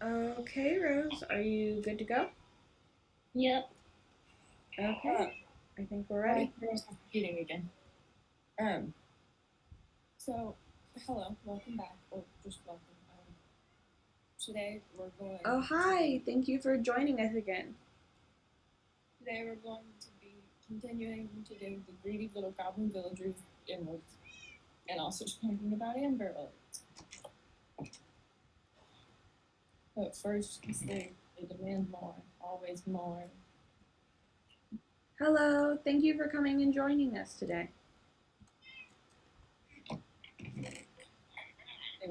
Okay, Rose, are you good to go? Yep. Okay, I think we're Hi, ready. girls are competing again. Um, so, hello, welcome back, or just welcome. Today we're going Oh, hi, thank you for joining us again. today we're going to be continuing to do the greedy little goblin villagers inwards, and also talking about amber alerts. But first, they demand more, always more. Hello, thank you for coming and joining us today. They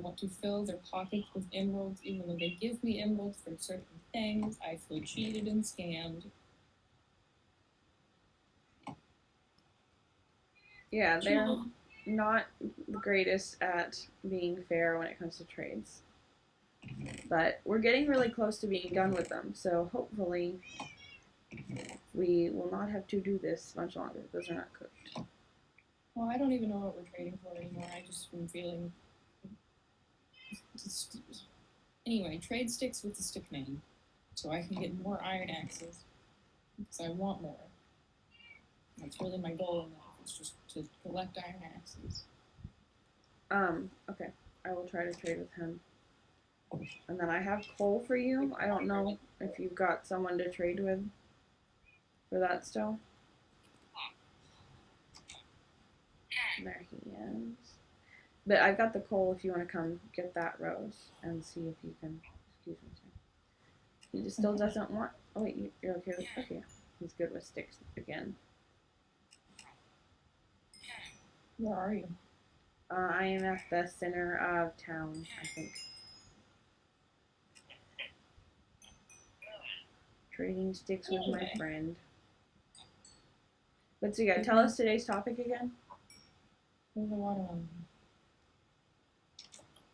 want to fill their pockets with emeralds, even though they give me emeralds for certain things. I feel cheated and scammed. Yeah, they're not the greatest at being fair when it comes to trades. But we're getting really close to being done with them, so hopefully we will not have to do this much longer. Those are not cooked. Well, I don't even know what we're trading for anymore. I just been feeling. Anyway, trade sticks with the stick name, so I can get more iron axes because I want more. That's really my goal in life. It's just to collect iron axes. Okay, I will try to trade with him. And then I have coal for you. I don't know if you've got someone to trade with for that still. There he is. But I've got the coal if you want to come get that, Rose, and see if you can. Excuse me, sir. He just still doesn't want. Oh wait, you're okay with. Okay, he's good with sticks again. Where are you? I am at the center of town, I think. Trading sticks with my friend. But so yeah, tell us today's topic again. There's a water on.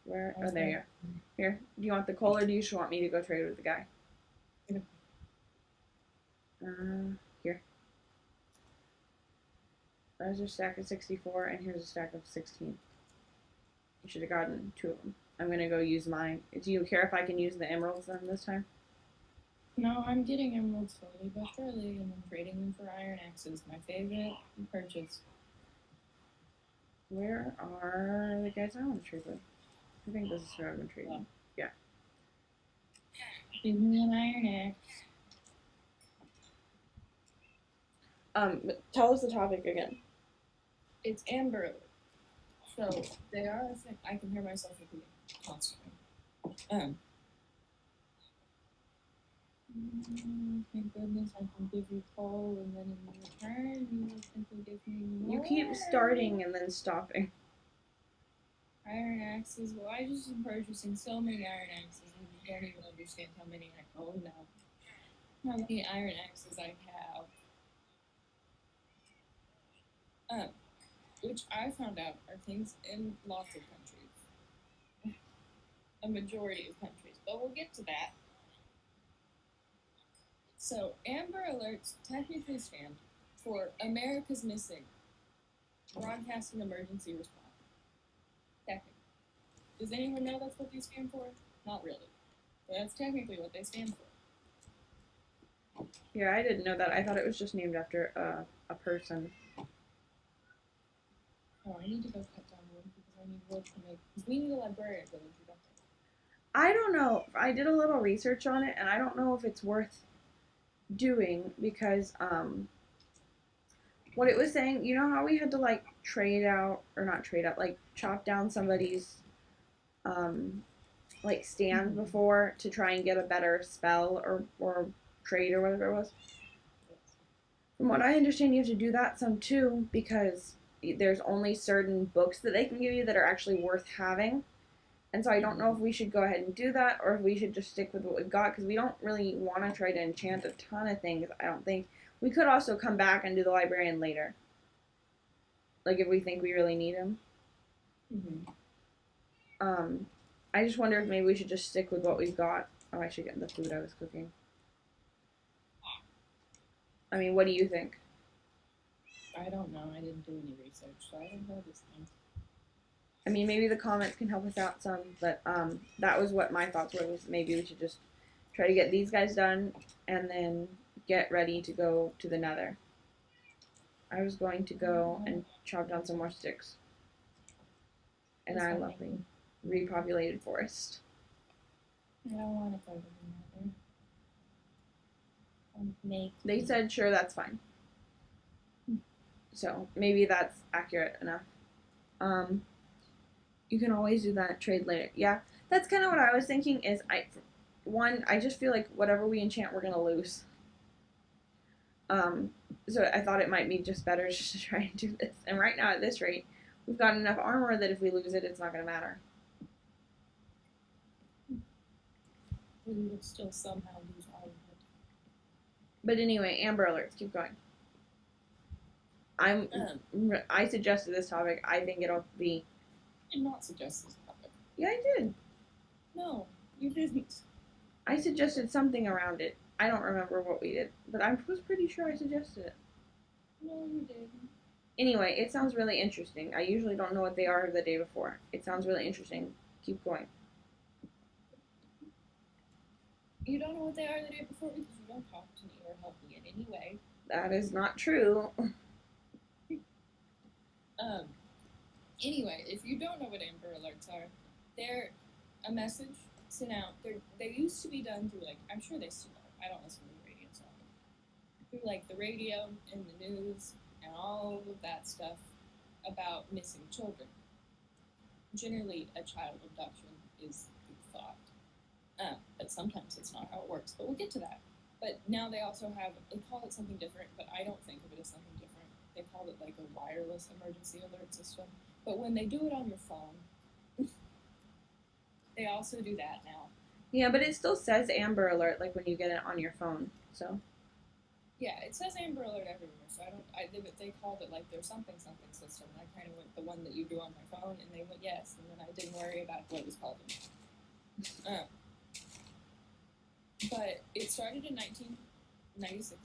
Where? Oh, there you are. Here, do you want the coal or do you just want me to go trade with the guy? Here. There's a stack of 64, and here's a stack of 16. You should have gotten two of them. I'm gonna go use mine. Do you care if I can use the emeralds then this time? No, I'm getting emeralds slowly but surely, and then trading them for iron axes. My favorite purchase. Where are the guys I want to trade with? I think this is who I've been trading. Yeah. Give me an iron axe. But tell us the topic again. It's amber. So they are a thing. I can hear myself repeating constantly. Thank goodness I can give you coal, and then in return you will simply give me more. You keep starting and then stopping. Iron axes. Well, I just am purchasing so many iron axes, and you don't even understand how many I own now. How many iron axes I have. Which I found out are things in lots of countries. A majority of countries, but we'll get to that. So, Amber Alerts technically stand for America's Missing Broadcasting Emergency Response. Technically. Does anyone know that's what they stand for? Not really. But that's technically what they stand for. Yeah, I didn't know that. I thought it was just named after a person. Oh, I need to go cut down wood because I need wood to make. Because we need a librarian village, don't I don't know. I did a little research on it, and I don't know if it's worth doing because what it was saying, you know how we had to like trade out or not trade out, like chop down somebody's um like stand before to try and get a better spell or trade or whatever it was. From what I understand, you have to do that some too because there's only certain books that they can give you that are actually worth having. And so I don't know if we should go ahead and do that or if we should just stick with what we've got because we don't really want to try to enchant a ton of things, I don't think. We could also come back and do the librarian later. Like if we think we really need him. Um, I just wonder if maybe we should just stick with what we've got. Oh, I should get the food I was cooking. I mean, what do you think? I don't know. I didn't do any research, so I don't know this thing. I mean, maybe the comments can help us out some, but that was what my thoughts were. Was maybe we should just try to get these guys done and then get ready to go to the Nether. I was going to go and chop down some more sticks, and I love the repopulated forest. I don't want to go to the Nether. They said, sure, that's fine. So maybe that's accurate enough. You can always do that trade later. Yeah, that's kind of what I was thinking. Is I just feel like whatever we enchant, we're gonna lose. So I thought it might be just better just to try and do this. And right now, at this rate, we've got enough armor that if we lose it, it's not gonna matter. We would still somehow lose all of it. But anyway, Amber Alerts, keep going. I suggested this topic. I think it'll be. You did not suggest this topic. Yeah, I did. No, you didn't. I suggested something around it. I don't remember what we did, but I was pretty sure I suggested it. No, you didn't. Anyway, it sounds really interesting. I usually don't know what they are the day before. It sounds really interesting. Keep going. You don't know what they are the day before because you don't talk to me or help me in any way. That is not true. Anyway, if you don't know what Amber Alerts are, they're a message sent out. They used to be done through, like, I'm sure they still are. I don't listen to the radio, so through, like, the radio and the news and all of that stuff about missing children. Generally, a child abduction is the thought. But sometimes it's not how it works. But we'll get to that. But now they also they call it something different, but I don't think of it as something different. They call it like a wireless emergency alert system. But when they do it on your phone, they also do that now. Yeah, but it still says Amber Alert, like when you get it on your phone. So. Yeah, it says Amber Alert everywhere. So they called it like their something system. And I kind of went the one that you do on my phone, and they went yes, and then I didn't worry about what it was called anymore. But it started in 1996,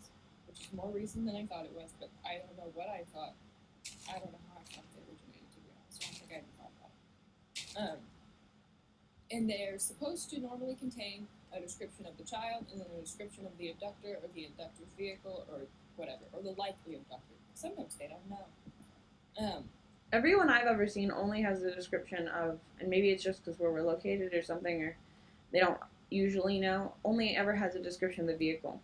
which is more recent than I thought it was, but I don't know what I thought. I don't know how I thought they originated, to be honest. I don't think I ever thought about it. And they're supposed to normally contain a description of the child and then a description of the abductor or the abductor's vehicle or whatever, or the likely abductor. Sometimes they don't know. Everyone I've ever seen only has a description of, and maybe it's just because where we're located or something, or they don't usually know, only ever has a description of the vehicle.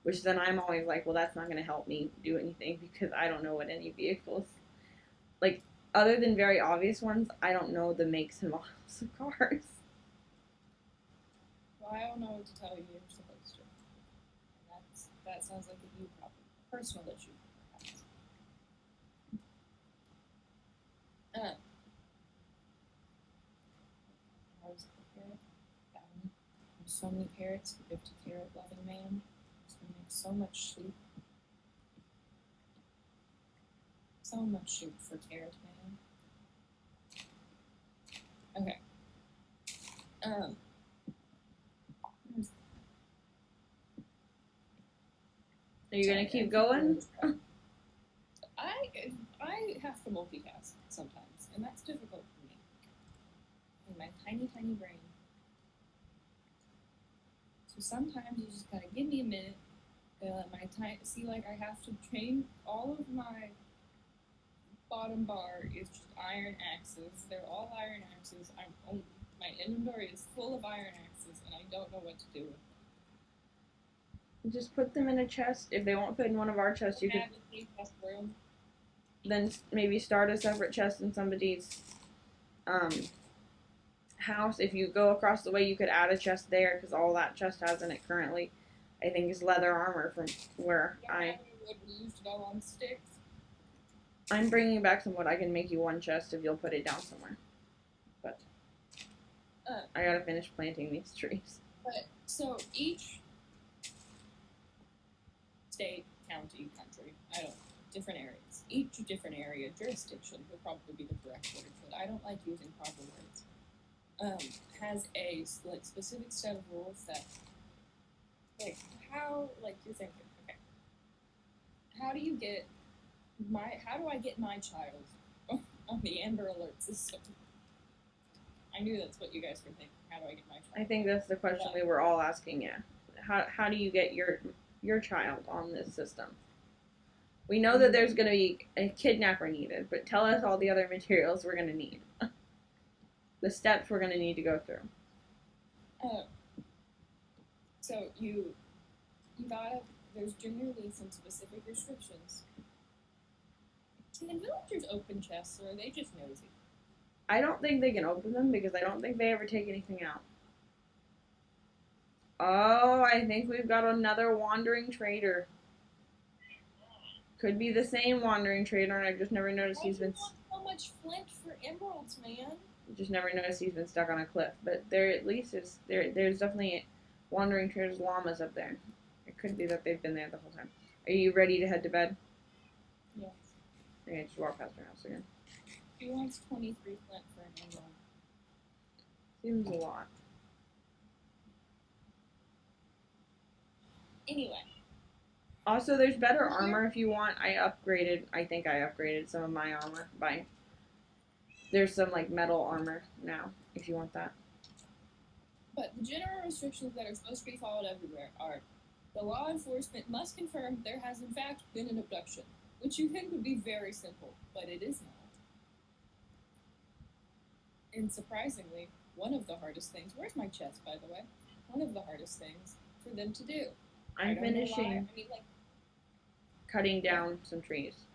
Which then I'm always like, well, that's not going to help me do anything because I don't know what any vehicles, like, other than very obvious ones, I don't know the makes and models of cars. Well, I don't know what to tell you. You're supposed to. And that sounds like a you problem, a personal issue, perhaps. How was the parrot? There's so many parrots. The 50 carrot loving man. He's gonna make so much soup. So much soup for Carrot Man. Okay. Are you going to keep going? I have to multitask sometimes, and that's difficult for me. In my tiny, tiny brain. So sometimes you just gotta give me a minute. See, like, I have to train all of my bottom bar is just iron axes. They're all iron axes. My inventory is full of iron axes, and I don't know what to do with them. Just put them in a chest. If they won't fit in one of our chests, you could then maybe start a separate chest in somebody's house. If you go across the way, you could add a chest there because all that chest has in it currently, I think, is leather armor from where wood we used to go on sticks. I'm bringing back some wood. I can make you one chest if you'll put it down somewhere. But I gotta finish planting these trees. But so each state, county, country, I don't know, different areas. Each different area, jurisdiction would probably be the correct word, but I don't like using proper words. Has a specific set of rules that, like, you're thinking, okay, how do I get my child on the Amber Alert system? I knew that's what you guys were thinking. How do I get my child? I think that's the question we were all asking, yeah. How do you get your child on this system? We know that there's going to be a kidnapper needed, but tell us all the other materials we're going to need. The steps we're going to need to go through. So you gotta, there's generally some specific restrictions. Can the villagers open chests, or are they just nosy? I don't think they can open them because I don't think they ever take anything out. Oh, I think we've got another wandering trader. Could be the same wandering trader, and I've just never noticed he's been. So much flint for emeralds, man. Just never noticed he's been stuck on a cliff. But there at least is there's definitely wandering traders llamas up there. It could be that they've been there the whole time. Are you ready to head to bed? Yes. Okay, just walk past our house again. He wants 23 flint for an emerald. Seems a lot. Anyway. Also, there's better armor if you want. I think I upgraded some of my armor by. There's some like metal armor now, if you want that. But the general restrictions that are supposed to be followed everywhere are: the law enforcement must confirm there has in fact been an abduction, which you think would be very simple, but it is not. And surprisingly, one of the hardest things, where's my chest, by the way? One of the hardest things for them to do. I'm finishing cutting down some trees.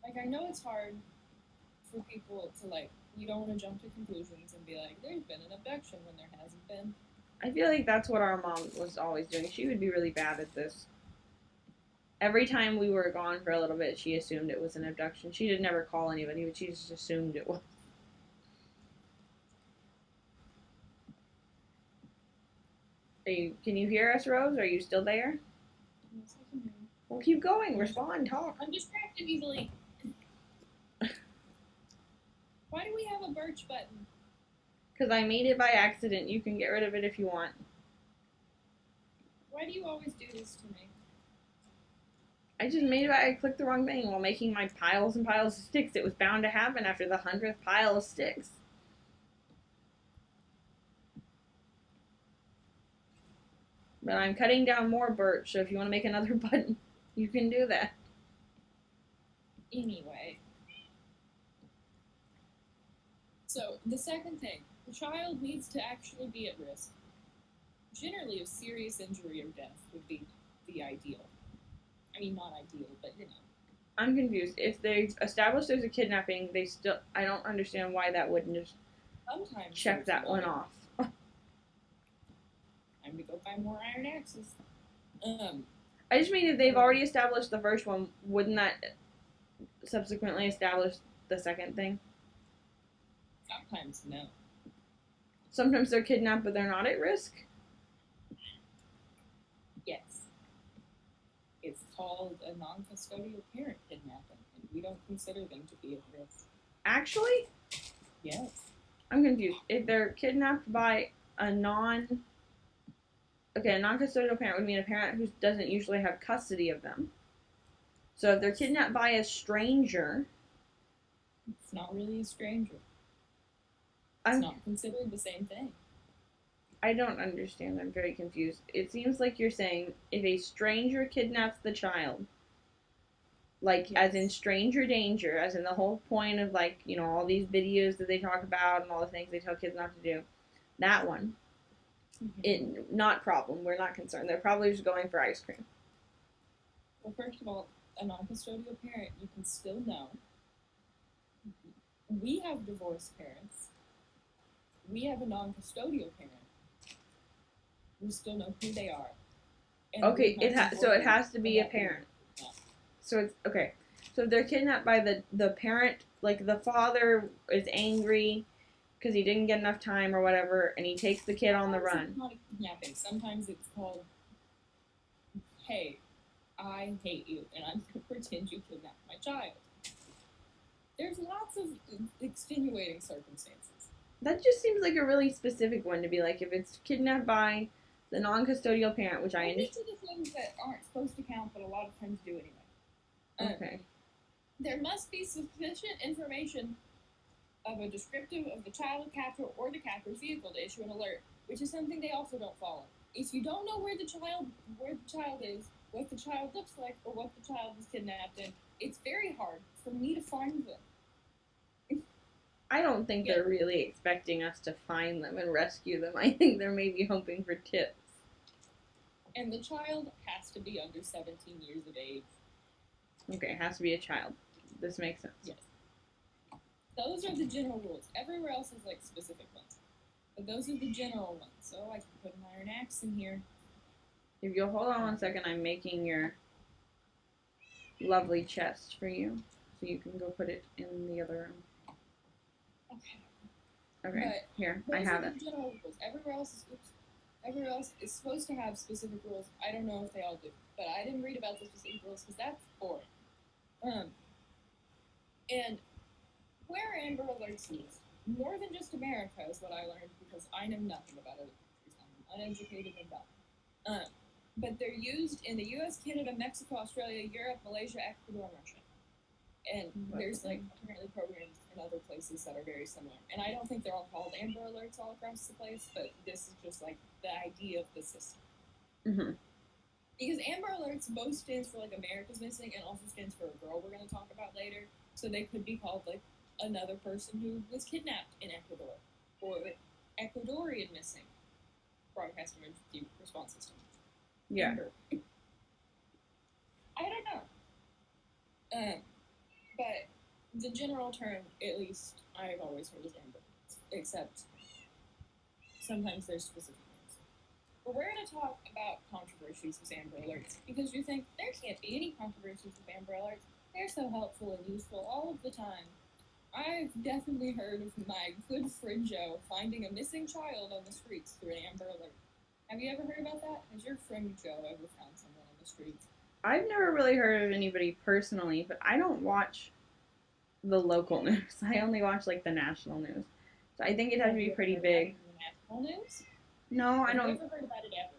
Like, I know it's hard for people to, like, you don't want to jump to conclusions and be like, there's been an abduction when there hasn't been. I feel like that's what our mom was always doing. She would be really bad at this. Every time we were gone for a little bit, she assumed it was an abduction. She did never call anybody, but she just assumed it was. Can you hear us, Rose? Are you still there? Yes, I can hear you. Well, keep going. Respond. Talk. I'm distracted easily. Why do we have a birch button? Because I made it by accident. You can get rid of it if you want. Why do you always do this to me? I just made it by I clicked the wrong thing while making my piles and piles of sticks. It was bound to happen after the 100th pile of sticks. But I'm cutting down more birch, so if you want to make another button, you can do that. Anyway. So, the second thing, the child needs to actually be at risk. Generally, a serious injury or death would be the ideal. I mean, not ideal, but you know. I'm confused. If they establish there's a kidnapping, I don't understand why that wouldn't just sometimes check that one off. Time to go buy more iron axes. I just mean if they've already established the first one, wouldn't that subsequently establish the second thing? Sometimes no. Sometimes they're kidnapped, but they're not at risk? Yes. It's called a non-custodial parent kidnapping, and we don't consider them to be at risk. Actually? Yes. I'm confused. If they're kidnapped by a non-custodial parent would mean a parent who doesn't usually have custody of them. So if they're kidnapped by a stranger... It's not really a stranger. It's not considered the same thing. I don't understand. I'm very confused. It seems like you're saying if a stranger kidnaps the child, like as in stranger danger, as in the whole point of like, you know, all these videos that they talk about and all the things they tell kids not to do, that one, not problem. We're not concerned. They're probably just going for ice cream. Well, first of all, a non-custodial parent, you can still know. We have divorced parents. We have a non-custodial parent. We still know who they are. And okay, so it has to be a parent. Yeah. So it's okay. So if they're kidnapped by the parent, like the father is angry because he didn't get enough time or whatever, and he takes the kid on the run. It's not a kidnapping. Sometimes it's called, hey, I hate you, and I'm going to pretend you kidnapped my child. There's lots of extenuating circumstances. That just seems like a really specific one to be like, if it's kidnapped by the non-custodial parent, which I understand. These are the things that aren't supposed to count, but a lot of times do anyway. Okay. There must be sufficient information of a descriptive of the child captor or the captor's vehicle to issue an alert, which is something they also don't follow. If you don't know where the child is, what the child looks like, or what the child is kidnapped in, it's very hard for me to find them. I don't think Yeah. they're really expecting us to find them and rescue them. I think they're maybe hoping for tips. And the child has to be under 17 years of age. Okay, it has to be a child. This makes sense. Yes. Those are the general rules. Everywhere else is like specific ones. But those are the general ones. So I can put an iron axe in here. If you'll hold on one second, I'm making your lovely chest for you. So you can go put it in the other room. Okay. Okay, But here, I those have are it. the general rules. Everywhere else is supposed to have specific rules. I don't know if they all do, but I didn't read about the specific rules because that's boring. And where Amber Alerts used, more than just America is what I learned because I know nothing about other countries. I'm uneducated and dumb. But they're used in the U.S., Canada, Mexico, Australia, Europe, Malaysia, Ecuador, and Russia. And there's like apparently programs in other places that are very similar. And I don't think they're all called Amber Alerts all across the place, but this is just like the idea of the system. Mm-hmm. Because Amber Alerts both stands for like America's Missing and also stands for a girl we're going to talk about later. So they could be called like another person who was kidnapped in Ecuador or Ecuadorian Missing Broadcast Emergency Response System. Yeah. Amber. I don't know. But the general term, at least I've always heard, is Amber, except sometimes there's specific names. But we're going to talk about controversies with Amber Alerts because you think there can't be any controversies with Amber Alerts. They're so helpful and useful all of the time. I've definitely heard of my good friend Joe finding a missing child on the streets through an Amber Alert. Have you ever heard about that? Has your friend Joe ever found someone on the streets? I've never really heard of anybody personally, but I don't watch the local news. I only watch like the national news. So I think it has to be pretty big. National news? No, I I've don't. never heard about it ever.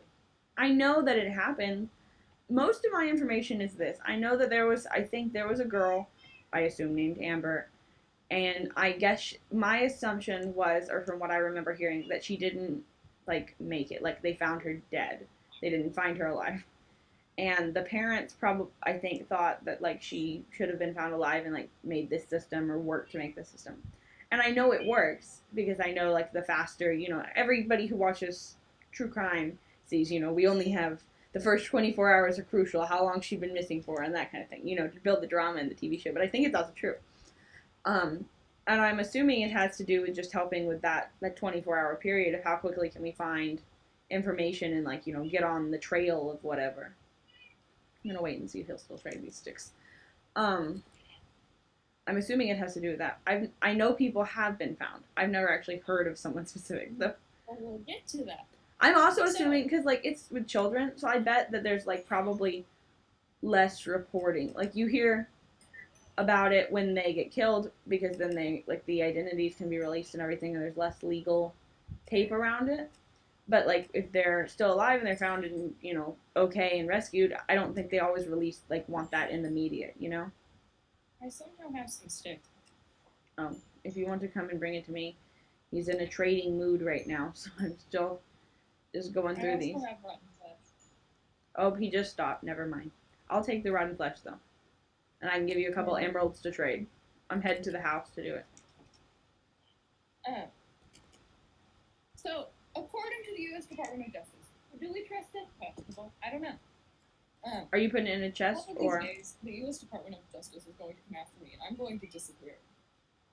I know that it happened. Most of my information is this. I know that I think there was a girl, I assume named Amber, and I guess my assumption was, or from what I remember hearing, that she didn't like make it. Like they found her dead. They didn't find her alive. And the parents probably, I think, thought that like she should have been found alive and like made this system or worked to make the system. And I know it works because I know like the faster, everybody who watches true crime sees, we only have the first 24 hours are crucial, how long she's been missing for, and that kind of thing, to build the drama in the TV show. But I think it's also true. And I'm assuming it has to do with just helping with that 24-hour period of how quickly can we find information and like get on the trail of whatever. I'm gonna wait and see if he'll still trade these sticks. I'm assuming it has to do with that. I know people have been found. I've never actually heard of someone specific though. Well, we'll get to that. I'm also assuming because like it's with children, so I bet that there's like probably less reporting. Like you hear about it when they get killed because then they like the identities can be released and everything, and there's less legal tape around it. But like if they're still alive and they're found and okay and rescued, I don't think they always want that in the media. I somehow have some stick. If you want to come and bring it to me, he's in a trading mood right now, so I'm still just going through these. I also have rotten flesh. Oh, he just stopped. Never mind. I'll take the rotten flesh though, and I can give you a couple emeralds to trade. I'm heading to the house to do it. So, according to the U.S. Department of Justice, do we trust it? Questionable. I don't know. Are you putting it in a chest or? These days, the U.S. Department of Justice is going to come after me, and I'm going to disappear.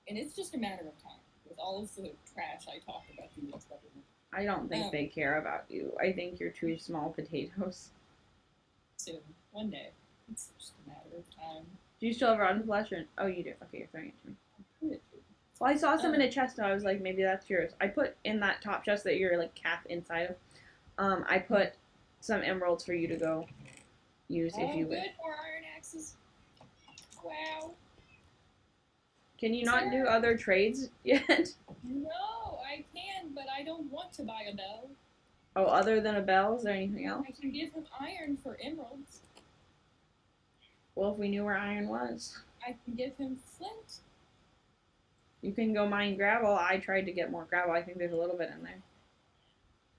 And it's just a matter of time. With all of the trash I talk about the U.S. government. I don't think they care about you. I think you're two small potatoes. Soon. One day. It's just a matter of time. Do you still have rotten flesh? Oh, you do. Okay, you're throwing it to me. Well, I saw some in a chest, and I was like, maybe that's yours. I put in that top chest that you're like calf inside of. I put some emeralds for you to go use if you wish. Good, more iron axes. Wow. Can you not do other trades yet? No, I can, but I don't want to buy a bell. Oh, other than a bell, is there anything else? I can give him iron for emeralds. Well, if we knew where iron was. I can give him flint. You can go mine gravel. I tried to get more gravel. I think there's a little bit in there.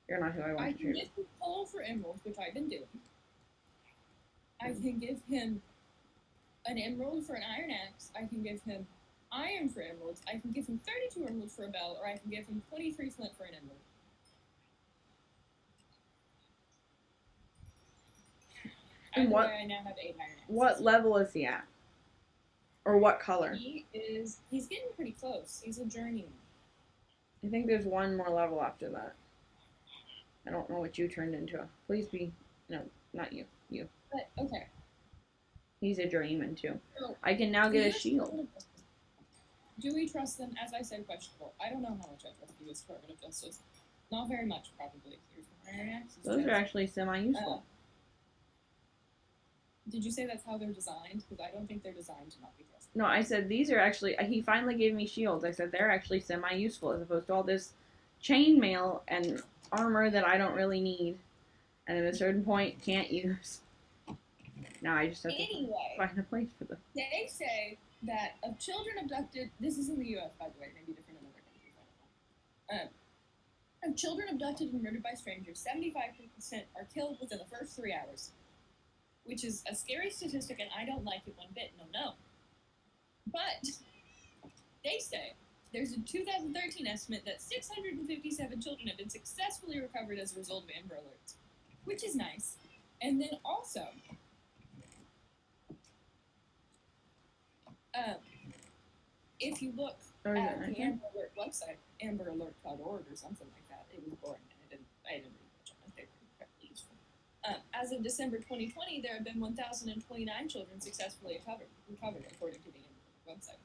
You're not who I I want to can trade give with. him coal for emeralds, which I've been doing. I can give him an emerald for an iron axe. I can give him iron for emeralds. I can give him 32 emeralds for a bell, or I can give him 23 flint for an emerald. And Either what? way, I now have 8 iron axes. What level is he at? Or what color? He's getting pretty close. He's a journeyman. I think there's one more level after that. I don't know what you turned into. Please be, no, not you. You. But, okay. He's a journeyman too. So, I can now get a shield. Do we trust them? As I said, questionable. I don't know how much I trust the U.S. Department of Justice. Not very much, probably. Here's my iron axes. Those are actually semi-useful. Did you say that's how they're designed? Because I don't think they're designed to not be trusted. No, I said these are actually, he finally gave me shields. I said they're actually semi-useful as opposed to all this chainmail and armor that I don't really need. And at a certain point, can't use. Now I just have to find a place for them. They say that of children abducted, this is in the U.S. by the way, maybe different in other countries, I don't know. Of children abducted and murdered by strangers, 75% are killed within the first 3 hours. Which is a scary statistic, and I don't like it one bit, no. But they say there's a 2013 estimate that 657 children have been successfully recovered as a result of Amber Alerts, which is nice. And then also, if you look at the Amber Alert website, amberalert.org or something like that, it was boring. I didn't read much on it. They were incredibly useful. As of December 2020, there have been 1,029 children successfully recovered according to the Amber Alert website.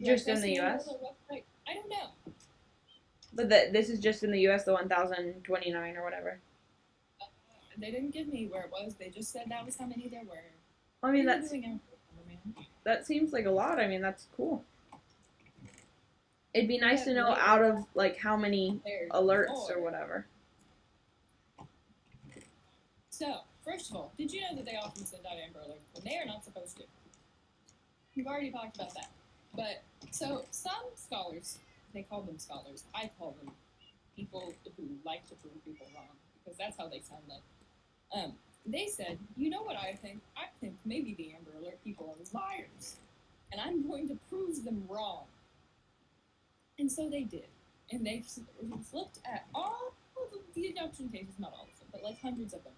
Just in the U.S.? Website? I don't know. But this is just in the U.S., the 1,029 or whatever. They didn't give me where it was. They just said that was how many there were. I mean, that seems like a lot. I mean, that's cool. It'd be nice to know out of, like, how many alerts or whatever. So, first of all, did you know that they often send out Amber Alerts when they are not supposed to? We've already talked about that. But, so, some scholars, they call them scholars, I call them people who like to prove people wrong, because that's how they sound like. They said, you know what I think? I think maybe the Amber Alert people are liars, and I'm going to prove them wrong. And so they did. And they looked at all of the abduction cases, not all of them, but like hundreds of them,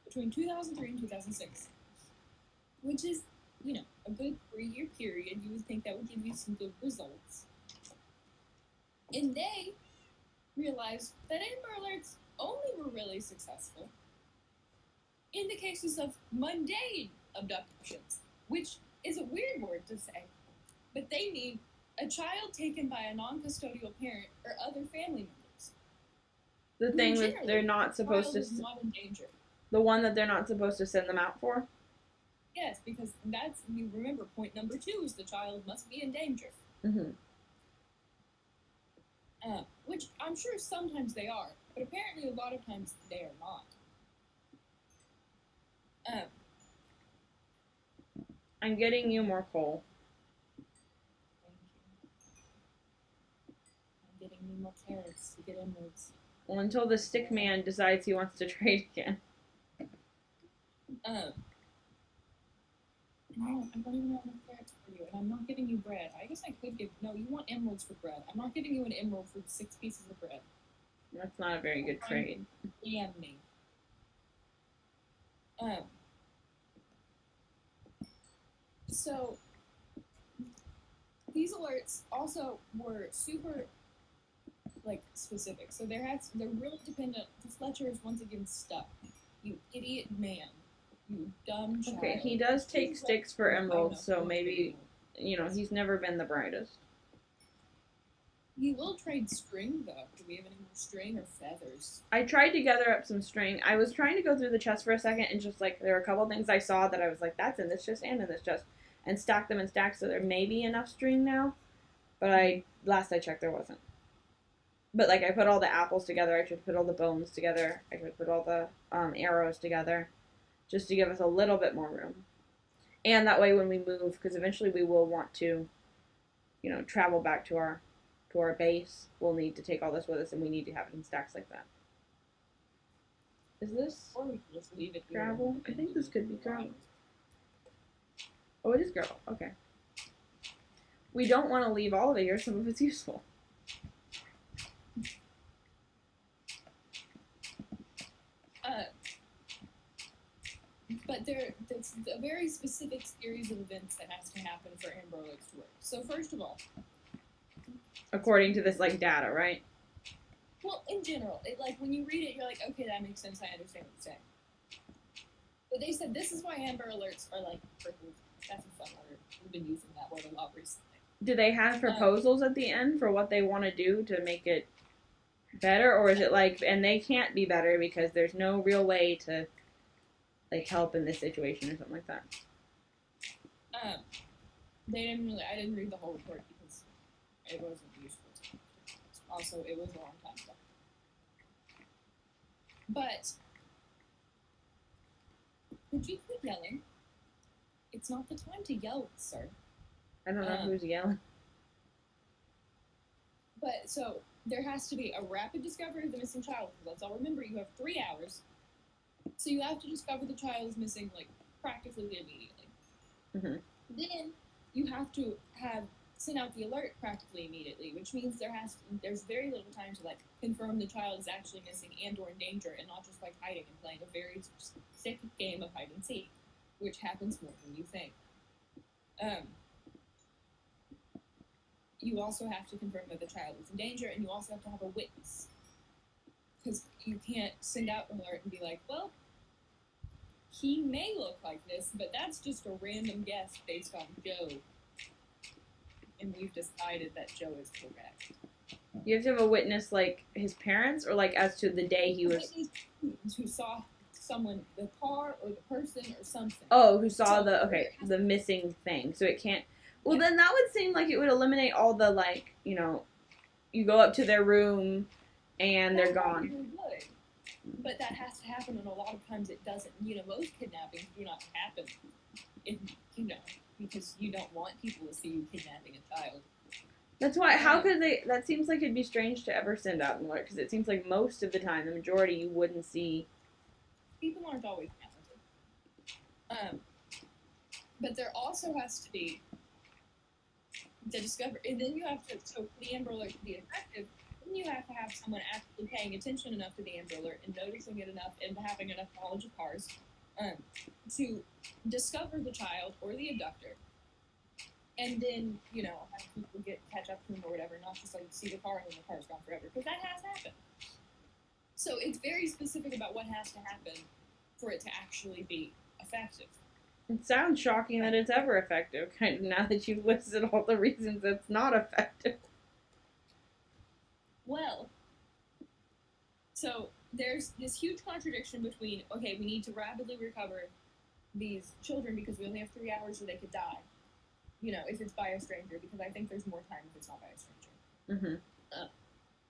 between 2003 and 2006, which is, you know, a good 3-year period. You would think that would give you some good results. And they realized that Amber Alerts only were really successful in the cases of mundane abductions, which is a weird word to say, but they need a child taken by a non-custodial parent or other family members. The thing that they're not supposed to... not in danger. The one that they're not supposed to send them out for? Yes, because that's, you remember, point number 2 is the child must be in danger. Mm-hmm. Which I'm sure sometimes they are, but apparently a lot of times they are not. I'm getting you more coal. Thank you. I'm getting you more carrots to get emeralds. Well, until the stick man decides he wants to trade again. No, I don't even have enough carrots for you, and I'm not giving you bread. I guess I could give... No, you want emeralds for bread. I'm not giving you an emerald for 6 pieces of bread. That's not a very good trade. Damn me. So, these alerts also were super, like, specific. So they're really dependent. The Fletcher is once again stuck. You idiot man. You dumb child. Okay, he does take sticks for emeralds, so maybe, you know, he's never been the brightest. He will trade string, though. Do we have any more string or feathers? I tried to gather up some string. I was trying to go through the chest for a second, and just, like, there were a couple things I saw that I was like, that's in this chest and in this chest. And stack them in stacks, so there may be enough string now. But last I checked, there wasn't. But, like, I put all the apples together. I tried to put all the bones together. I tried to put all the arrows together. Just to give us a little bit more room. And that way, when we move, because eventually we will want to, travel back to our base, we'll need to take all this with us, and we need to have it in stacks like that. Is this Or we can just leave it here. gravel? I think this could be gravel. Oh, it is gravel. Okay. We don't want to leave all of it here. Some of it's useful. But there's a very specific series of events that has to happen for Amber Alerts to work. So first of all, according to this data, right? Well, in general, when you read it, you're like, okay, that makes sense. I understand what you're saying. But they said this is why Amber Alerts are prickles. That's a fun word. We've been using that word a lot recently. Do they have proposals at the end for what they want to do to make it better, or is it and they can't be better because there's no real way to help in this situation or something like that? They didn't really. I didn't read the whole report because it wasn't useful. Also, it was a long time ago. But could you quit yelling? It's not the time to yell, sir. I don't know who's yelling. But so there has to be a rapid discovery of the missing child. Let's all remember you have 3 hours. So you have to discover the child is missing practically immediately. Mm-hmm. Then you have to send out the alert practically immediately, which means there's very little time to confirm the child is actually missing and or in danger, and not just hiding and playing a very sick game of hide and seek, which happens more than you think. You also have to confirm that the child is in danger, and you also have to have a witness. Because you can't send out an alert and be like, well, he may look like this, but that's just a random guess based on Joe. And we've decided that Joe is correct. You have to have a witness his parents, or as to the day he was... Witness who saw someone, the car or the person or something. Oh, who saw the missing thing. So it can't... Well, then that would seem like it would eliminate all the, you go up to their room and they're gone. Really would. But that has to happen, and a lot of times it doesn't. Most kidnappings do not happen, because you don't want people to see you kidnapping a child. That's why, how could they... That seems like it'd be strange to ever send out an alert, because it seems like most of the time, the majority, you wouldn't see... People aren't always talented. But there also has to be the discovery, and then you have to, so for the Amber Alert to be effective, then you have to have someone actually paying attention enough to the Amber Alert and noticing it enough and having enough knowledge of cars to discover the child or the abductor, and then, have people catch up to him or whatever, not just see the car and then the car's gone forever, because that has happened. So it's very specific about what has to happen for it to actually be effective. It sounds shocking that it's ever effective, kind of, now that you've listed all the reasons it's not effective. Well, so there's this huge contradiction between, okay, we need to rapidly recover these children because we only have 3 hours or they could die, if it's by a stranger, because I think there's more time if it's not by a stranger. Mm-hmm.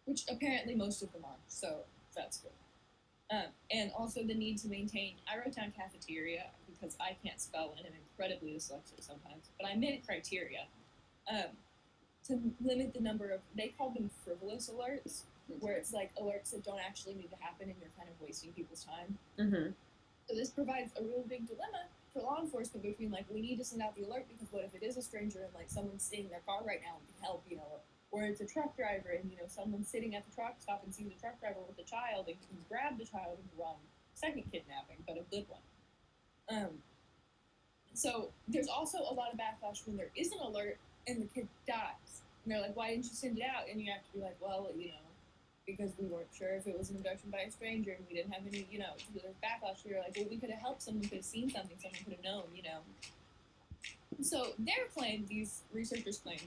Which apparently most of them are, so that's good. And also the need to maintain, I wrote down cafeteria because I can't spell and I'm incredibly dyslexic sometimes, but I meant criteria. To limit the number of, they call them frivolous alerts, where it's alerts that don't actually need to happen and you're kind of wasting people's time. Mm-hmm. So this provides a really big dilemma for law enforcement between we need to send out the alert because what if it is a stranger and someone's seeing their car right now and can help, or it's a truck driver and someone's sitting at the truck stop and sees the truck driver with a child and can grab the child and run. Second kidnapping, but a good one. So there's also a lot of backlash when there is an alert and the kid dies. And they're like, why didn't you send it out? And you have to be like, well, because we weren't sure if it was an abduction by a stranger and we didn't have any, there's backlash. We were like, well, we could have helped someone, could have seen something, someone could have known, So their claim, these researchers claim,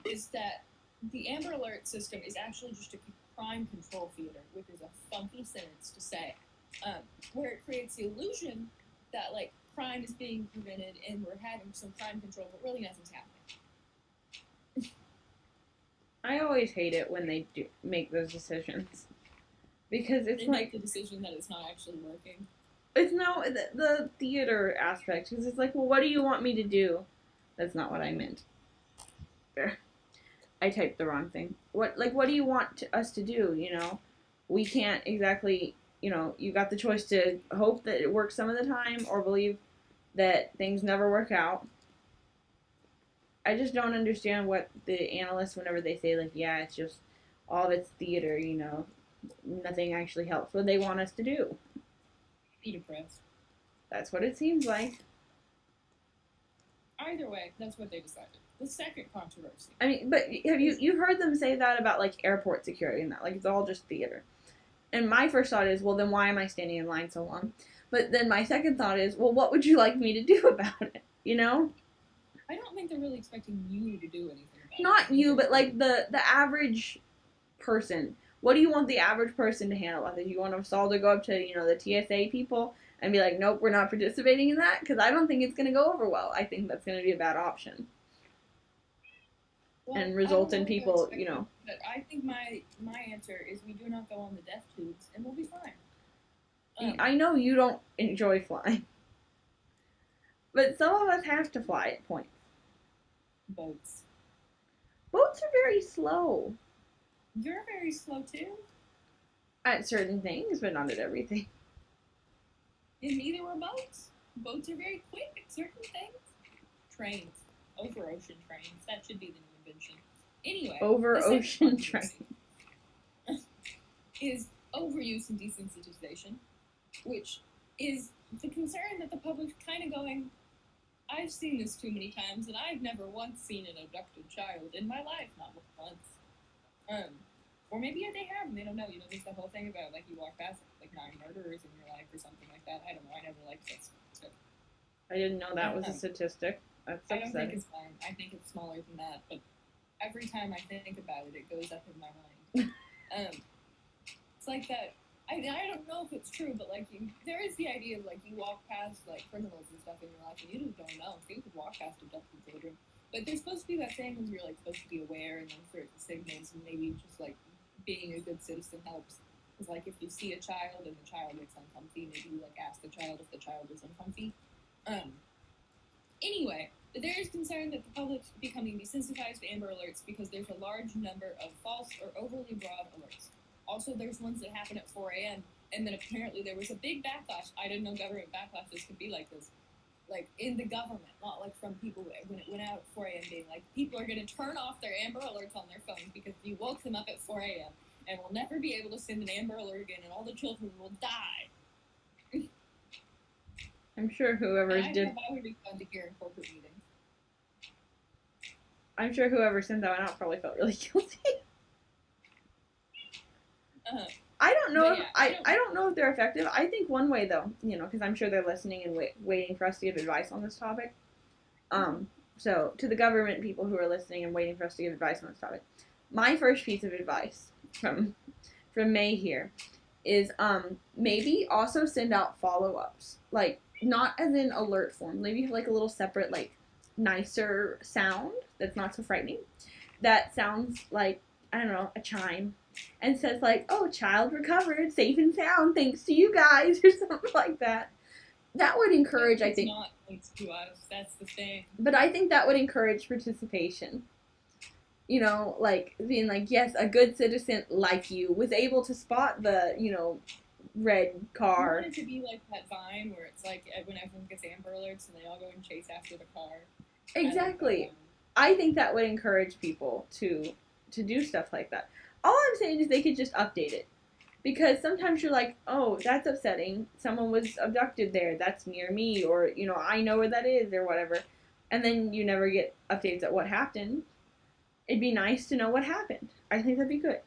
is that the Amber Alert system is actually just a crime control theater, which is a funky sentence to say, where it creates the illusion that, crime is being prevented and we're having some crime control, but really nothing's happening. I always hate it when they do make those decisions. Because it's they make the decision that it's not actually working. It's no the theater aspect because it's like, well, what do you want me to do? That's not what I meant. There, I typed the wrong thing. What do you want us to do? We can't exactly. You got the choice to hope that it works some of the time or believe that things never work out. I just don't understand what the analysts, whenever they say like, yeah, it's just all of it's theater. Nothing actually helps. What they want us to do. Be depressed. That's what it seems like. Either way, that's what they decided. The second controversy. I mean, but have you heard them say that about like airport security and that like it's all just theater? And my first thought is, well, then why am I standing in line so long? But then my second thought is, well, what would you like me to do about it? I don't think they're really expecting you to do anything about it. Not you, but like the average person. What do you want the average person to handle? Like, do you want us all to go up to the TSA people and be like, nope, we're not participating in that? Because I don't think it's going to go over well. I think that's going to be a bad option. Well, and result in people, But I think my answer is we do not go on the death tubes, and we'll be fine. I know you don't enjoy flying, but some of us have to fly at points. Boats. Boats are very slow. You're very slow too. At certain things, but not at everything. And neither were boats. Boats are very quick at certain things. Trains. Over ocean trains. That should be the new invention. Anyway. Over ocean trains. Is overuse and desensitization, which is the concern that the public's kind of going, I've seen this too many times, and I've never once seen an abducted child in my life, not once. Or maybe they have, and they don't know. There's the whole thing about, like, you walk past, like, 9 murderers in your life or something like that. I don't know. I never liked this. So, I didn't know that was a statistic. That's upsetting. I don't think it's fine. I think it's smaller than that, but every time I think about it, it goes up in my mind. It's like that. I don't know if it's true, but, like, there is the idea of, like, you walk past, like, criminals and stuff in your life, and you just don't know. So you could walk past abducted children. But there's supposed to be that thing when you're, like, supposed to be aware and those sorts of signals, and maybe just, like, being a good citizen helps. Because, like, if you see a child and the child looks uncomfy, maybe you, like, ask the child if the child is uncomfy. Anyway, there is concern that the public's becoming desensitized to Amber Alerts because there's a large number of false or overly broad alerts. Also, there's ones that happen at 4 a.m., and then apparently there was a big backlash. I didn't know government backlashes could be like this. Like, in the government, not like from people when it went out at 4 a.m. being like, people are going to turn off their Amber Alerts on their phones because you woke them up at 4 a.m. and will never be able to send an Amber Alert again, and all the children will die. I'm sure whoever did. That would be fun to hear in corporate meetings. I'm sure whoever sent that one out probably felt really guilty. I don't know. I don't know if they're effective. I think one way though, because I'm sure they're listening and waiting for us to give advice on this topic. So to the government people who are listening and waiting for us to give advice on this topic, my first piece of advice from May here is maybe also send out follow-ups, like not as in alert form. Maybe have like a little separate, like nicer sound that's not so frightening. That sounds like, I don't know, a chime. And says like, oh, child recovered, safe and sound, thanks to you guys, or something like that. That would encourage, I think. It's not thanks to us, that's the thing. But I think that would encourage participation. Like being like, yes, a good citizen like you was able to spot the, red car. I want it to be like that Vine where it's like when everyone gets Amber Alerts and they all go and chase after the car. Exactly. I think that would encourage people to do stuff like that. All I'm saying is they could just update it. Because sometimes you're like, oh, that's upsetting. Someone was abducted there. That's near me. Or, I know where that is or whatever. And then you never get updates at what happened. It'd be nice to know what happened. I think that'd be good.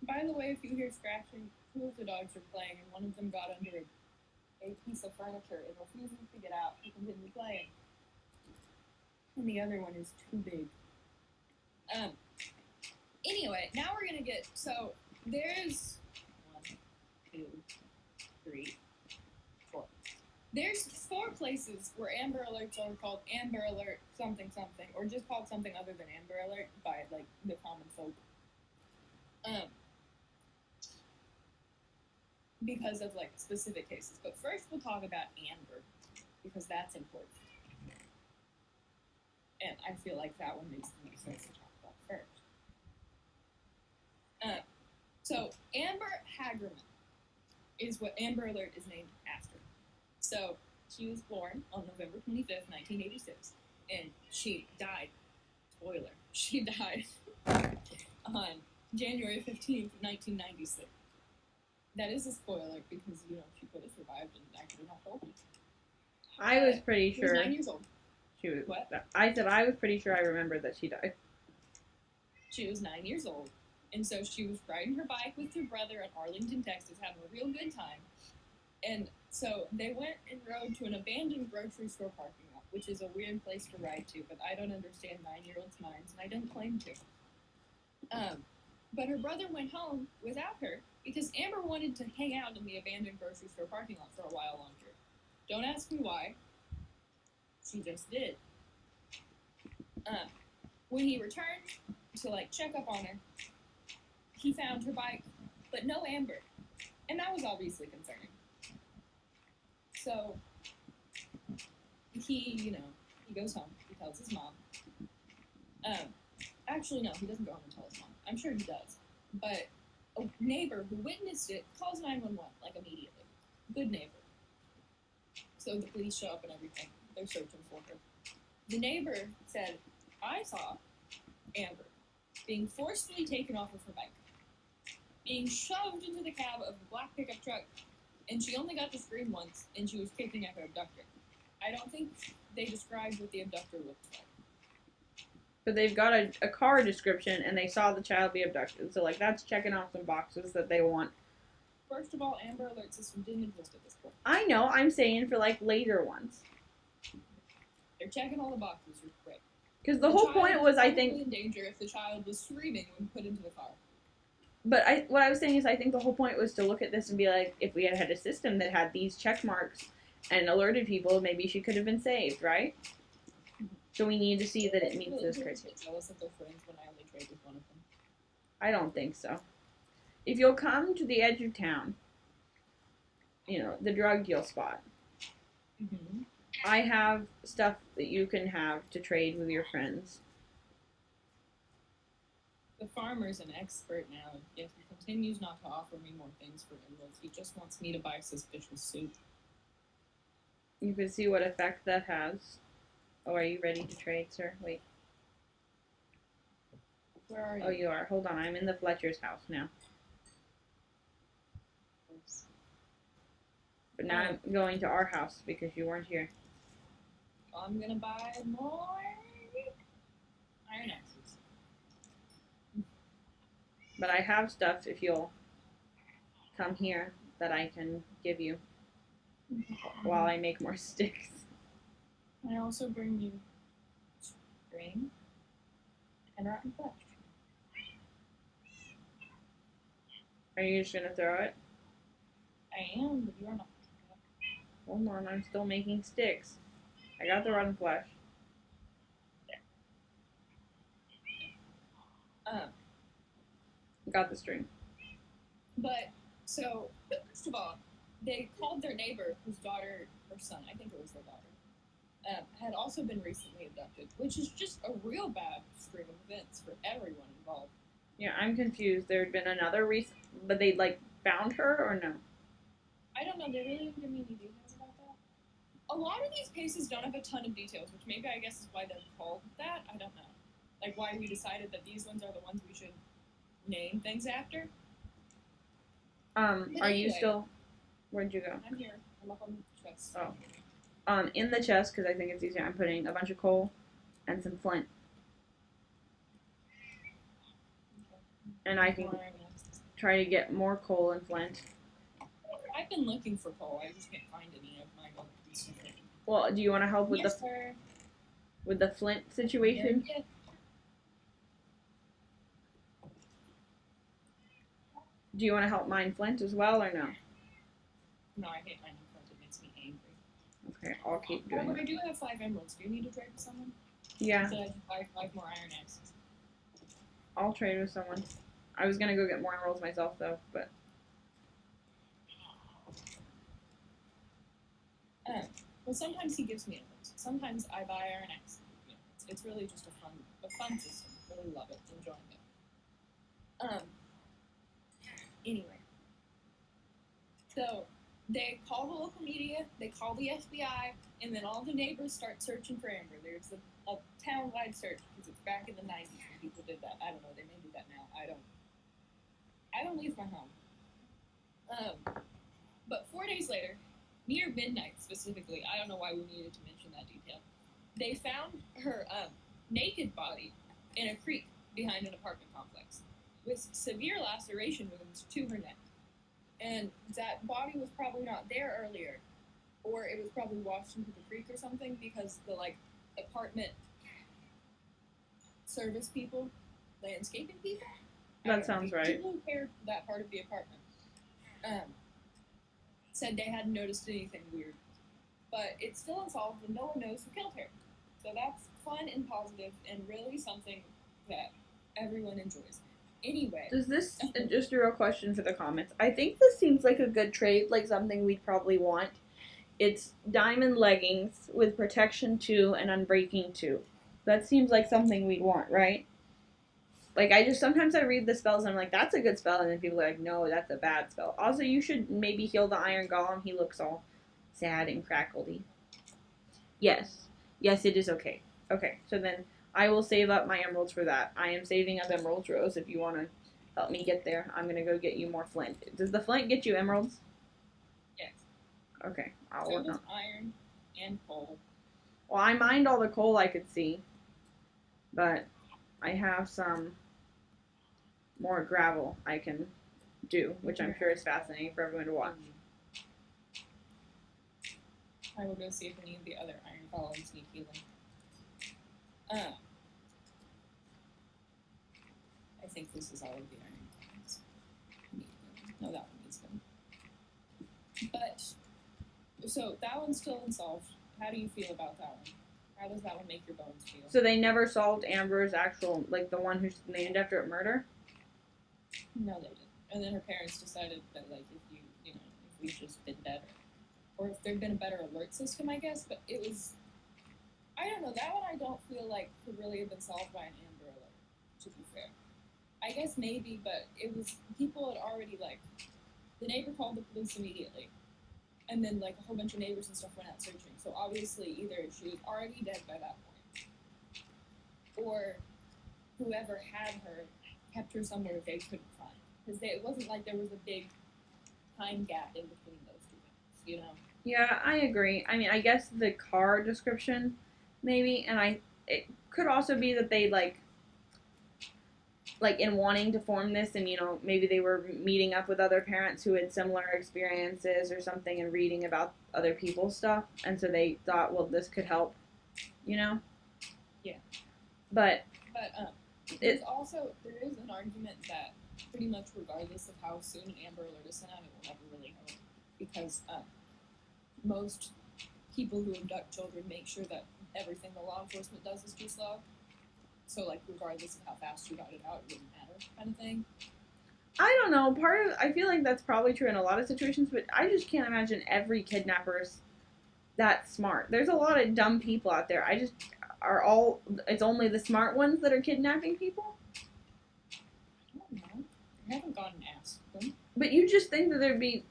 By the way, if you hear scratching, two of the dogs are playing, and one of them got under a piece of furniture and refuses to get out to continue playing. And the other one is too big. Anyway, now we're gonna get, so there's 1, 2, 3, 4. There's 4 places where Amber Alerts are called Amber Alert something something, or just called something other than Amber Alert by, like, the common folk. because of like specific cases. But first, we'll talk about Amber because that's important, and I feel like that one makes the most sense to talk about first. So Amber Hagerman is what Amber Alert is named after. So she was born on November 25th, 1986, and she died. Spoiler: she died on January 15th, 1996. That is a spoiler because she could have survived and I could have not told you. I was pretty She was sure 9 years old. she was. What? I said I was pretty sure I remember that she died. She was 9 years old, and so she was riding her bike with her brother in Arlington, Texas, having a real good time. And so they went and rode to an abandoned grocery store parking lot, which is a weird place to ride to, but I don't understand 9-year-olds' minds, and I don't claim to. But her brother went home without her because Amber wanted to hang out in the abandoned grocery store parking lot for a while longer. Don't ask me why. She just did. When he returned to check up on her, he found her bike, but no Amber, and that was obviously concerning. So he goes home. He tells his mom. Actually, no, he doesn't go home and tell his mom. I'm sure he does, but a neighbor who witnessed it calls 911 immediately. Good neighbor. So the police show up and everything. They're searching for her. The neighbor said, "I saw Amber being forcefully taken off of her bike, being shoved into the cab of a black pickup truck, and she only got to scream once, and she was kicking at her abductor." I don't think they described what the abductor looked like. But they've got a car description, and they saw the child be abducted. So, that's checking off some boxes that they want. First of all, Amber Alert system didn't exist at this point. I know. I'm saying for, later ones. They're checking all the boxes real quick. Because the whole point was, I think... in danger if the child was screaming when put into the car. But what I was saying is I think the whole point was to look at this and be like, if we had had a system that had these check marks and alerted people, maybe she could have been saved, right? So we need to see that it meets those criteria. Jealous of their friends when I only trade with one of them. I don't think so. If you'll come to the edge of town, the drug deal spot, Mm-hmm. I have stuff that you can have to trade with your friends. The farmer's an expert now, yet he continues not to offer me more things for emeralds. He just wants me to buy suspicious soup. You can see what effect that has. Oh, are you ready to trade, sir? Wait. Where are you? Oh, you are. Hold on. I'm in the Fletcher's house now. But now I'm going to our house because you weren't here. I'm gonna buy more iron axes. But I have stuff if you'll come here that I can give you while I make more sticks. I also bring you string and rotten flesh. Are you just gonna throw it? I am, but you're not. Hold on, I'm still making sticks. I got the rotten flesh. Got the string. But, so, first of all, they called their neighbor, whose daughter, or son, I think it was their daughter, had also been recently abducted, which is just a real bad string of events for everyone involved. Yeah, I'm confused. There had been another recent, but they found her or no? I don't know. They really didn't give me any details about that. A lot of these cases don't have a ton of details, which maybe I guess is why they're called that. I don't know. Why we decided that these ones are the ones we should name things after. Are you still? Where'd you go? I'm here. I'm up on the chest. Oh. In the chest, because I think it's easier, I'm putting a bunch of coal and some flint. And I can try to get more coal and flint. I've been looking for coal. I just can't find any of my own. Well, do you want to help with with the flint situation? Yeah. Do you want to help mine flint as well, or no? No, I hate mining flint. It makes me angry. Okay, I'll keep doing but it. I do have 5 emeralds. Do you need to trade with someone? Yeah. So I just buy 5 more iron axes. I'll trade with someone. I was gonna go get more emeralds myself though, but Well, sometimes he gives me emeralds. Sometimes I buy Iron X. You know, it's really just a fun system. Really love it, enjoying it. Anyway, so they call the local media, they call the FBI, and then all the neighbors start searching for Amber. There's a town-wide search because it's back in the 90s when people did that. I don't know. They may do that now. I don't leave my home. But 4 days later, near midnight specifically, I don't know why we needed to mention that detail, they found her naked body in a creek behind an apartment complex with severe laceration wounds to her neck. And that body was probably not there earlier, or it was probably washed into the creek or something because the apartment service people, landscaping people, That sounds right. People who cared for that part of the apartment said they hadn't noticed anything weird. But it's still unsolved and no one knows who killed her. So that's fun and positive and really something that everyone enjoys. Anyway. Does this, just a real question for the comments, I think this seems like a good trade, like something we'd probably want. It's diamond leggings with protection 2 and unbreaking 2. That seems like something we'd want, right? Like, sometimes I read the spells and I'm like, that's a good spell, and then people are like, no, that's a bad spell. Also, you should maybe heal the Iron Golem. He looks all sad and crackledy. Yes. Yes, it is okay. Okay, so then I will save up my emeralds for that. I am saving up emeralds, Rose, if you want to help me get there. I'm going to go get you more flint. Does the flint get you emeralds? Yes. Okay, I'll So work does on. iron and coal. Well, I mined all the coal I could see, but I have some more gravel I can do, which I'm sure is fascinating for everyone to watch. I will go see if any of the other iron golems need healing. I think this is all of the iron golems. No, that one needs them. But, so that one's still unsolved. How do you feel about that one? How does that one make your bones feel? So they never solved Amber's actual, like the one who's named after a murder? No, they didn't. And then her parents decided that, like, if we'd just been better. Or if there'd been a better alert system, I guess. But it was, I don't know, that one I don't feel like could really have been solved by an Amber alert, to be fair. I guess maybe, but it was, people had already, like, the neighbor called the police immediately. And then, like, a whole bunch of neighbors and stuff went out searching. So obviously, either she was already dead by that point, or whoever had her kept her somewhere they couldn't find. Because it wasn't like there was a big time gap in between those two things, you know? Yeah, I agree. I mean, I guess the car description, maybe, and it could also be that they, like in wanting to form this, and, maybe they were meeting up with other parents who had similar experiences or something and reading about other people's stuff, and so they thought, well, this could help, Yeah. But there is an argument that pretty much regardless of how soon an Amber Alert is sent out, it will never really help. Because most people who abduct children make sure that everything the law enforcement does is too slow. So, like, regardless of how fast you got it out, it wouldn't matter, kind of thing. I don't know. I feel like that's probably true in a lot of situations, but I just can't imagine every kidnapper's that smart. There's a lot of dumb people out there. It's only the smart ones that are kidnapping people? I don't know. I haven't gone and asked them. But you just think that there'd be,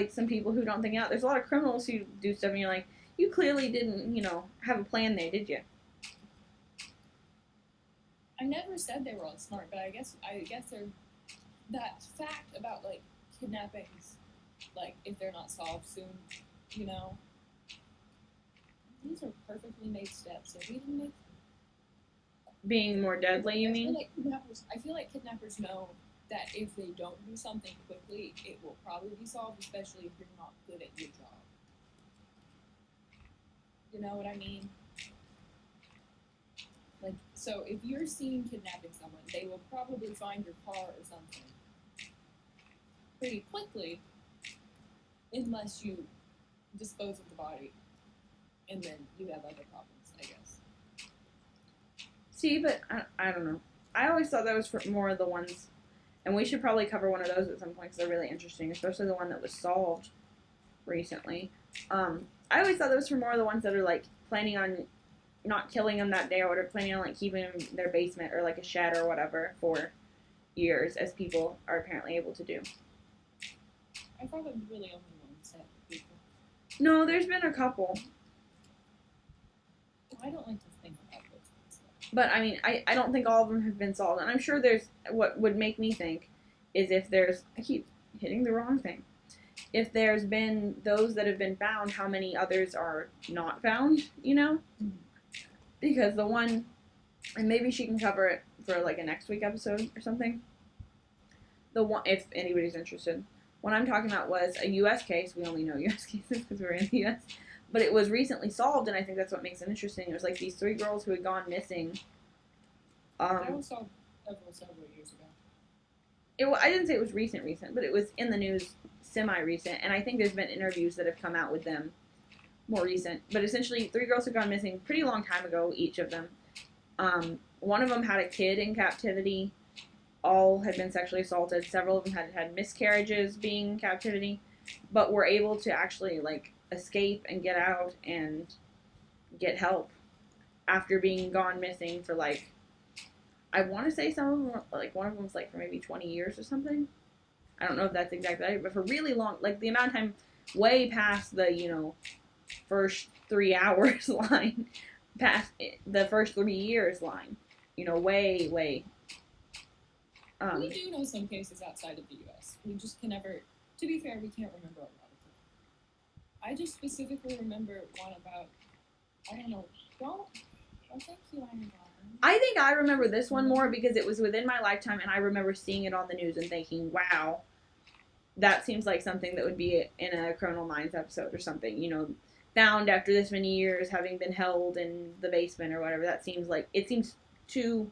some people who don't think out. There's a lot of criminals who do stuff, and you're like, you clearly didn't, have a plan there, did you? I never said they were all smart, but I guess they're, that fact about, like, kidnappings, like, if they're not solved soon, these are perfectly made steps. If we didn't make being more deadly, you mean? I feel like kidnappers know that if they don't do something quickly, it will probably be solved, especially if you're not good at your job. You know what I mean? Like, so if you're seen kidnapping someone, they will probably find your car or something pretty quickly, unless you dispose of the body, and then you have other problems, I guess. See, but I don't know. I always thought that was for more of the ones, and we should probably cover one of those at some point because they're really interesting, especially the one that was solved recently. I always thought those were more the ones that are like planning on not killing them that day or whatever, planning on like keeping them in their basement or like a shed or whatever for years, as people are apparently able to do. I thought it was really only one set of people. No, there's been a couple. I don't like to think about those things. But I mean, I don't think all of them have been solved. And I'm sure there's, what would make me think is if there's, I keep hitting the wrong thing. If there's been those that have been found, how many others are not found, you know? Mm-hmm. Because the one, and maybe she can cover it for like a next week episode or something. The one, if anybody's interested, what I'm talking about was a U.S. case. We only know U.S. cases because we're in the U.S. But it was recently solved, and I think that's what makes it interesting. It was like these 3 girls who had gone missing. That was solved several years ago. I didn't say it was recent, but it was in the news semi-recent, and I think there's been interviews that have come out with them more recent. But essentially, 3 girls had gone missing pretty long time ago, each of them. One of them had a kid in captivity. All had been sexually assaulted. Several of them had had miscarriages being in captivity, but were able to actually like escape and get out and get help after being gone missing for like, I want to say some of them, like one of them was like for maybe 20 years or something. I don't know if that's exactly right, but for really long, like the amount of time way past the, you know, first 3 hours line, past the first 3 years line, you know, way. We do know some cases outside of the U.S. We just can never, to be fair, we can't remember a lot of them. I just specifically remember one about, I don't know, don't think you Iron I think I remember this one more because it was within my lifetime, and I remember seeing it on the news and thinking, wow, that seems like something that would be in a Criminal Minds episode or something, you know, found after this many years, having been held in the basement or whatever. That seems like, it seems too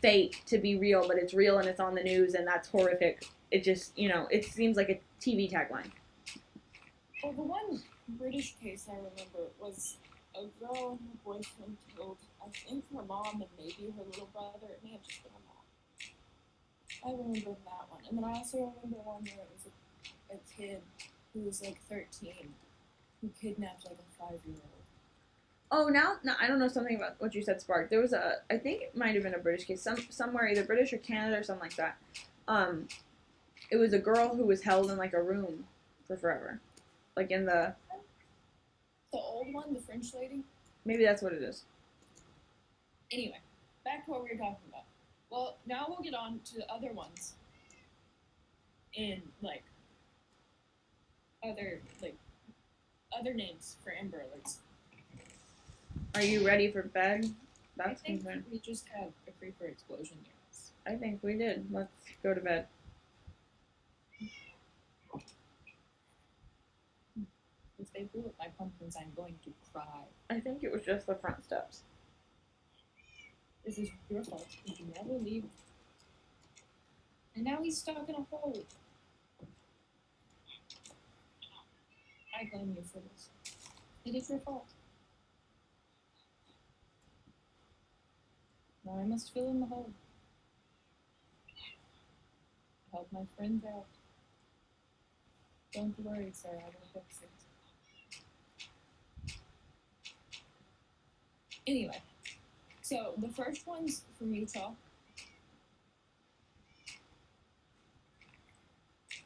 fake to be real, but it's real and it's on the news, and that's horrific. It just, you know, it seems like a TV tagline. Well, the one British case I remember was a girl and her boyfriend killed, I think, her mom and maybe her little brother. It may have just been her mom. I remember that one. And then I also remember one where it was a kid who was like 13 who kidnapped like a 5-year-old. Oh, now I don't know something about what you said, Spark. There was I think it might have been a British case, somewhere either British or Canada or something like that. It was a girl who was held in like a room for forever, like in the old one, the French lady. Maybe that's what it is. Anyway, back to what we were talking about. Well, now we'll get on to other ones in like other names for Amber Alerts. Are you ready for bed? I think we just had a creeper explosion near us. I think we did. Let's go to bed. If they blew up my pumpkins, I'm going to cry. I think it was just the front steps. This is your fault. You can never leave. And now he's stuck in a hole. I blame you for this. It is your fault. Now I must fill in the hole. Help my friends out. Don't worry, sir. I will fix it. Anyway, so the first one's from Utah.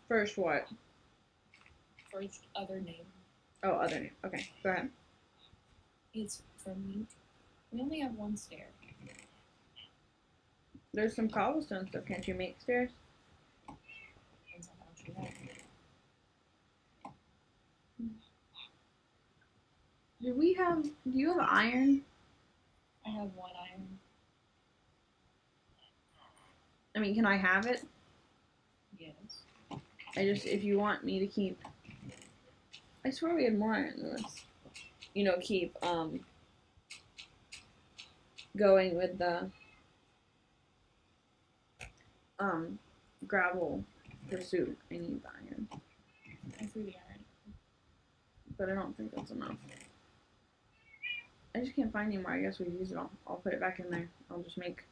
First what? First other name. Oh, other name. Okay, go ahead. It's from Utah. We only have one stair. There's some cobblestone stuff. Can't you make stairs? Depends on how much you have. Do you have iron? I have 1 iron. I mean, can I have it? Yes. If you want me to keep, I swear we had more iron than this. You know, keep, going with the, gravel pursuit. I need the iron. I threw the iron. But I don't think that's enough. I just can't find any more. I guess we use it all. I'll put it back in there. I'll just make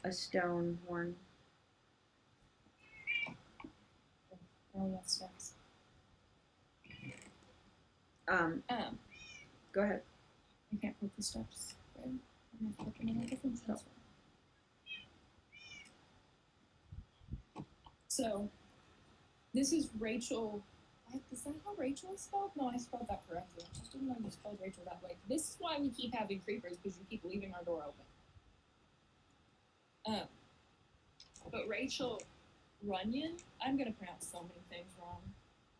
a stone one. Oh, yes, steps. Um, Go ahead. I can't put the steps. Right? I'm gonna put them in a different steps. So, this is Rachel. Is that how Rachel is spelled? No, I spelled that correctly. I just didn't know you spelled Rachel that way. This is why we keep having creepers, because you keep leaving our door open. But Rachel Runyon, I'm gonna pronounce so many things wrong.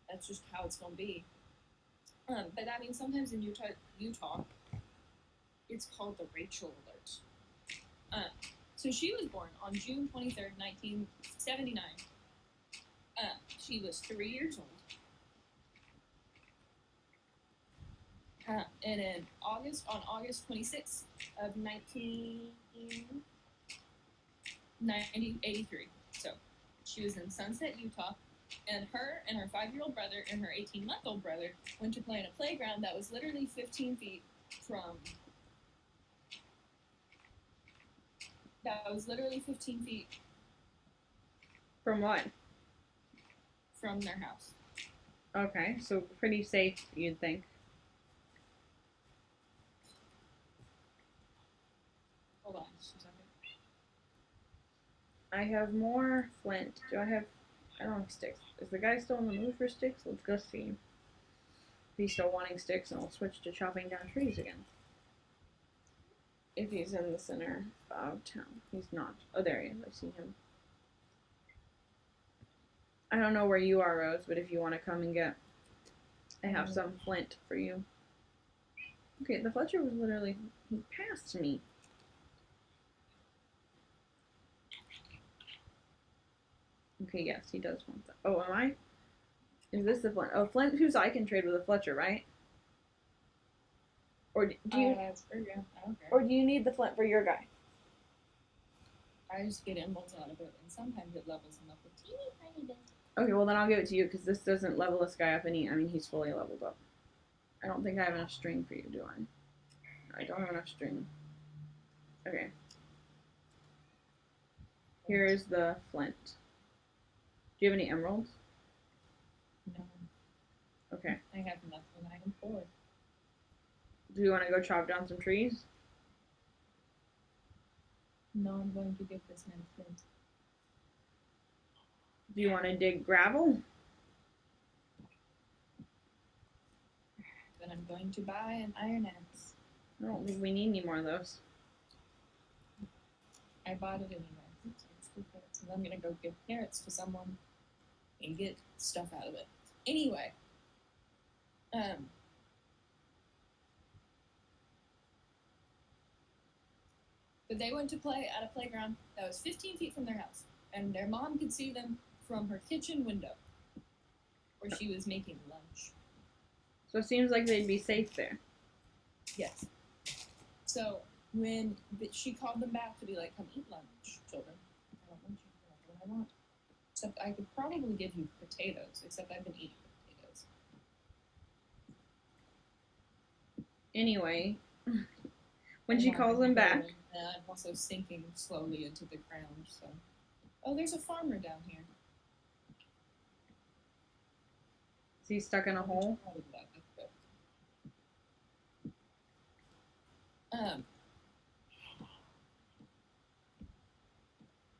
That's just how it's gonna be. But that means sometimes in Utah, it's called the Rachel Alert. So she was born on June 23rd, 1979. She was 3 years old. And in August 26th of 1983. So she was in Sunset, Utah, and her 5-year-old brother and her 18-month-old brother went to play in a playground that was literally 15 feet from. From what? From their house. Okay, so pretty safe, you'd think. Hold on just a second. I have more flint. I don't have sticks. Is the guy still in the mood for sticks? Let's go see. If he's still wanting sticks, and I'll switch to chopping down trees again. If he's in the center of town. He's not. Oh, there he is. I see him. I don't know where you are, Rose, but if you want to come and get... I have some flint for you. Okay, the Fletcher was literally... He passed me. Okay, yes, he does want that. Oh, am I? Is this the Flint? Oh, Flint, who's I can trade with a Fletcher, right? Or do you? That's for you. I don't care. Or do you need the Flint for your guy? I just get emeralds out of it, and sometimes it levels them up a teeny tiny bit. Okay, well then I'll give it to you because this doesn't level this guy up any. I mean, he's fully leveled up. I don't think I have enough string for you, do I? I don't have enough string. Okay. Here is the Flint. Do you have any emeralds? No. Okay. I have nothing I can afford. Do you want to go chop down some trees? No, I'm going to give this man flint. Do you want to dig gravel? Then I'm going to buy an iron axe. I don't think we need any more of those. I bought it anyway. So I'm going to go give carrots to someone and get stuff out of it. Anyway. But they went to play at a playground that was 15 feet from their house, and their mom could see them from her kitchen window, where she was making lunch. So it seems like they'd be safe there. Yes. So when she called them back to be like, "Come eat lunch, children. I don't want you to know what I want. Except I could probably give you potatoes, except I've been eating potatoes." Anyway, when she calls them back. And I'm also sinking slowly into the ground, so. Oh, there's a farmer down here. Is he stuck in a hole?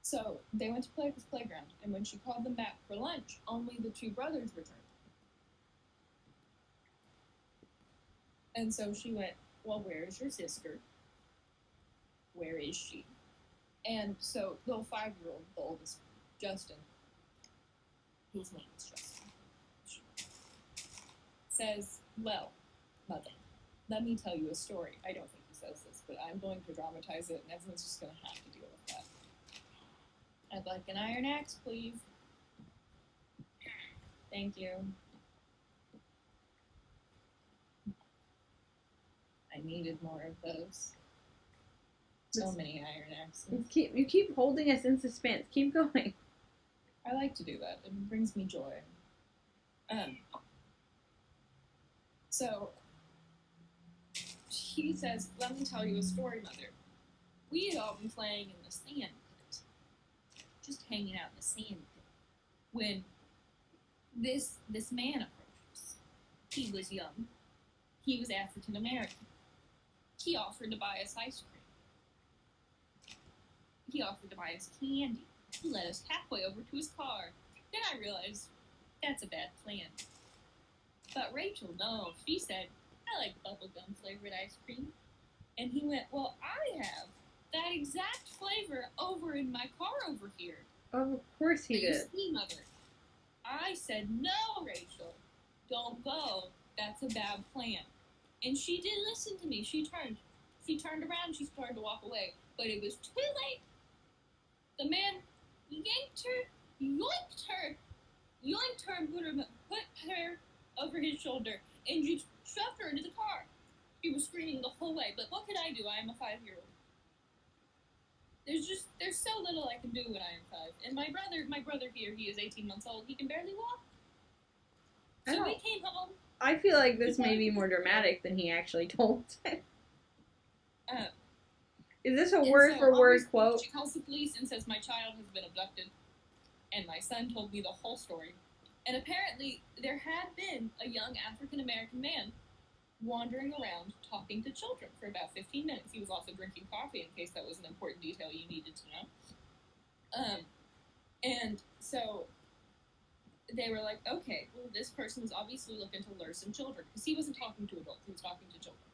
So they went to play at this playground, and when she called them back for lunch, only the two brothers returned. And so she went, "Well, where is your sister? Where is she?" And so little 5-year-old, the oldest, Justin, his name is Justin, says, "Well, mother, let me tell you a story." I don't think he says this, but I'm going to dramatize it, and everyone's just going to have to deal with that. "I'd like an iron axe, please." "Thank you." I needed more of those. So many iron axes. You keep holding us in suspense. Keep going. I like to do that. It brings me joy. So he says, "Let me tell you a story, mother. We had all been playing in the sand pit, just hanging out in the sand pit, when this man approaches. He was young, He was African American. He offered to buy us ice cream. He offered to buy us candy. He led us halfway over to his car. Then I realized that's a bad plan. But Rachel, no, she said, I like bubblegum flavored ice cream. And he went, well, I have that exact flavor over in my car over here. Oh, of course he did. You see, Mother. I said, no, Rachel, don't go. That's a bad plan. And she did listen to me. She turned around, she started to walk away. But it was too late. The man yanked her, and put her over his shoulder, and just shoved her into the car. She was screaming the whole way, but what could I do? I am a 5-year-old. There's so little I can do when I am 5. And my brother here, he is 18 months old. He can barely walk. So we came home. I feel like this may be more dramatic than he actually told it. Is this a word-for-word quote? She calls the police and says, my child has been abducted. And my son told me the whole story. And apparently, there had been a young African-American man wandering around talking to children for about 15 minutes. He was also drinking coffee, in case that was an important detail you needed to know. And so they were like, okay, well, this person is obviously looking to lure some children. Because he wasn't talking to adults, he was talking to children.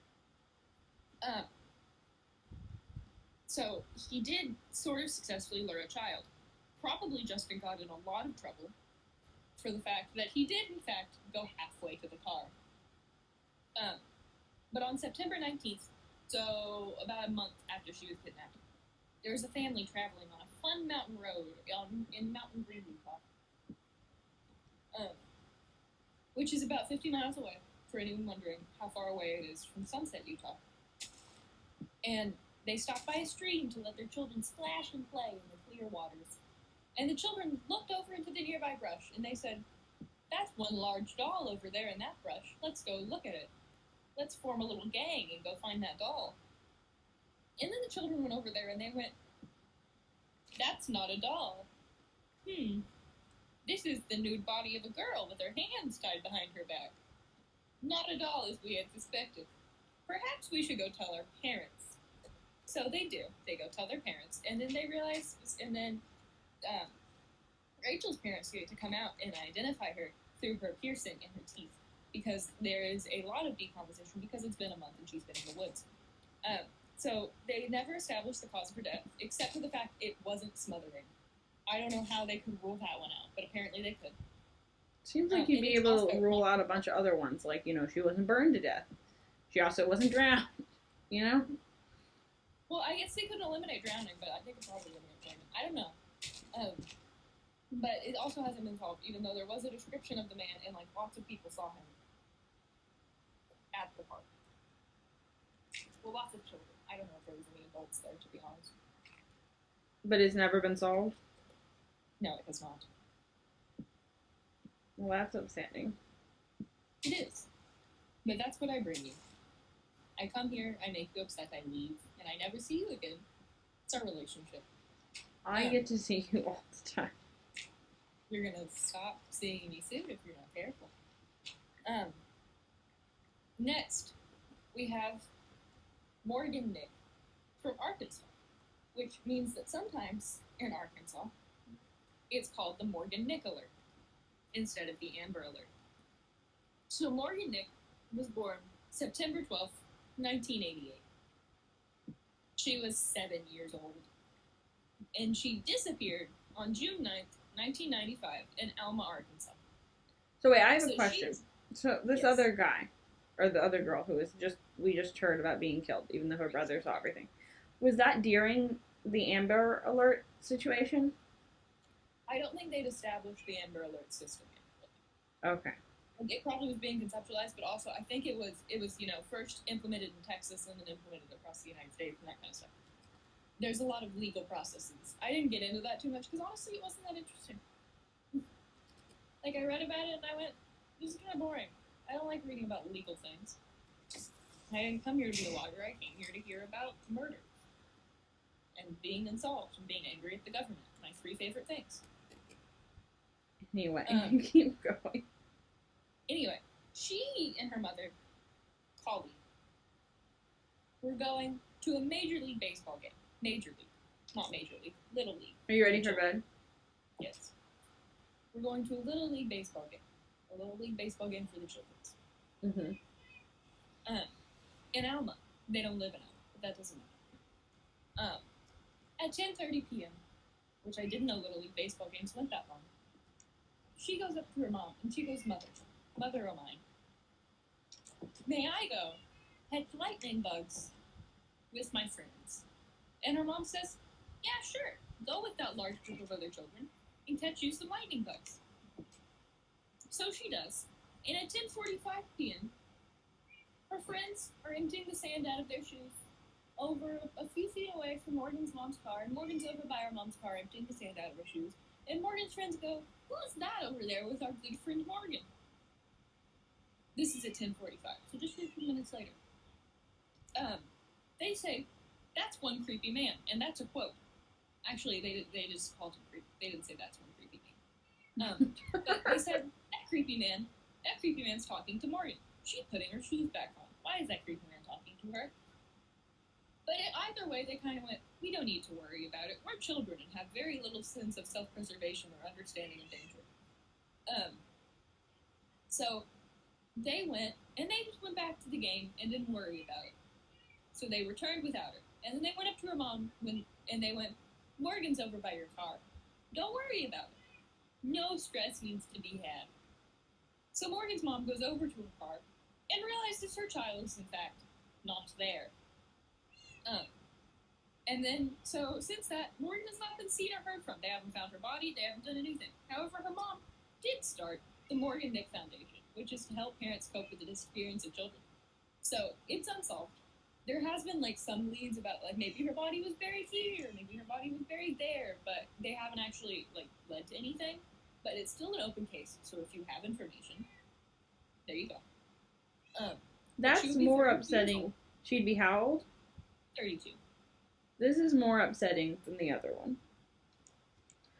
So he did sort of successfully lure a child. Probably Justin got in a lot of trouble for the fact that he did, in fact, go halfway to the car. But on September 19th, so about a month after she was kidnapped, there was a family traveling on a fun mountain road in Mountain Green, Utah, which is about 50 miles away, for anyone wondering how far away it is from Sunset, Utah. And they stopped by a stream to let their children splash and play in the clear waters. And the children looked over into the nearby brush, and they said, that's one large doll over there in that brush. Let's go look at it. Let's form a little gang and go find that doll. And then the children went over there, and they went, that's not a doll. This is the nude body of a girl with her hands tied behind her back. Not a doll as we had suspected. Perhaps we should go tell our parents. So they do. They go tell their parents, and then they realize, and then Rachel's parents get to come out and identify her through her piercing in her teeth, because there is a lot of decomposition because it's been a month and she's been in the woods. So they never established the cause of her death, except for the fact it wasn't smothering. I don't know how they could rule that one out, but apparently they could. Seems like you'd be able to rule out a bunch of other ones, like, she wasn't burned to death. She also wasn't drowned, Well, I guess they couldn't eliminate drowning, but I think it probably eliminate drowning. I don't know. But it also hasn't been solved, even though there was a description of the man and, lots of people saw him at the park. Well, lots of children. I don't know if there was any adults there, to be honest. But it's never been solved? No, it has not. Well, that's upsetting. It is. But that's what I bring you. I come here, I make you upset, I leave, and I never see you again. It's our relationship. I get to see you all the time. You're gonna stop seeing me soon if you're not careful. Next, we have Morgan Nick from Arkansas, which means that sometimes in Arkansas, it's called the Morgan Nick Alert instead of the Amber Alert. So Morgan Nick was born September 12th, 1988. She was 7 years old. And she disappeared on June 9th, 1995 in Alma, Arkansas. So wait, I have a question. So this other guy, or the other girl who we just heard about being killed, even though her brother saw everything, was that during the Amber Alert situation? I don't think they'd established the Amber Alert system yet. Okay. It probably was being conceptualized, but also I think it was first implemented in Texas and then implemented across the United States and that kind of stuff. There's a lot of legal processes. I didn't get into that too much because honestly it wasn't that interesting. I read about it and I went, this is kind of boring. I don't like reading about legal things. I didn't come here to be a lawyer. I came here to hear about murder and being unsolved and being angry at the government. My 3 favorite things. Anyway, keep going. Anyway, she and her mother colleague. We're going to a Major League Baseball game. Major League. Not Major League. Little League. Are you ready for bed? Yes. We're going to a Little League Baseball game. A Little League Baseball game for the children. Mm-hmm. In Alma. They don't live in Alma, but that doesn't matter. At 10:30 p.m., which I didn't know Little League Baseball games went that long, she goes up to her mom, and she goes, Mother o' mine, may I go catch lightning bugs with my friends? And her mom says, yeah, sure, go with that large group of other children and catch you some lightning bugs. So she does, and at 10:45 p.m., her friends are emptying the sand out of their shoes over a few feet away from Morgan's mom's car, and Morgan's over by her mom's car emptying the sand out of her shoes, and Morgan's friends go, who's that over there with our good friend Morgan? This is at 10:45, so just a few minutes later. They say, that's one creepy man, and that's a quote. Actually, they just called him creepy. They didn't say that's one creepy man. But they said, that creepy man's talking to Morgan. She's putting her shoes back on. Why is that creepy man talking to her? But either way, they kind of went, we don't need to worry about it. We're children and have very little sense of self-preservation or understanding of danger. So they went, and they just went back to the game and didn't worry about it. So they returned without her. And then they went up to her mom, and they went, Morgan's over by your car. Don't worry about it. No stress needs to be had. So Morgan's mom goes over to her car and realizes her child is, in fact, not there. And then, so since that, Morgan has not been seen or heard from. They haven't found her body, they haven't done anything. However, her mom did start the Morgan Nick Foundation, which is to help parents cope with the disappearance of children. So, it's unsolved. There has been, some leads about, maybe her body was buried here, maybe her body was buried there, but they haven't actually, led to anything. But it's still an open case, so if you have information, there you go. That's more upsetting. She'd be how old? 32. This is more upsetting than the other one.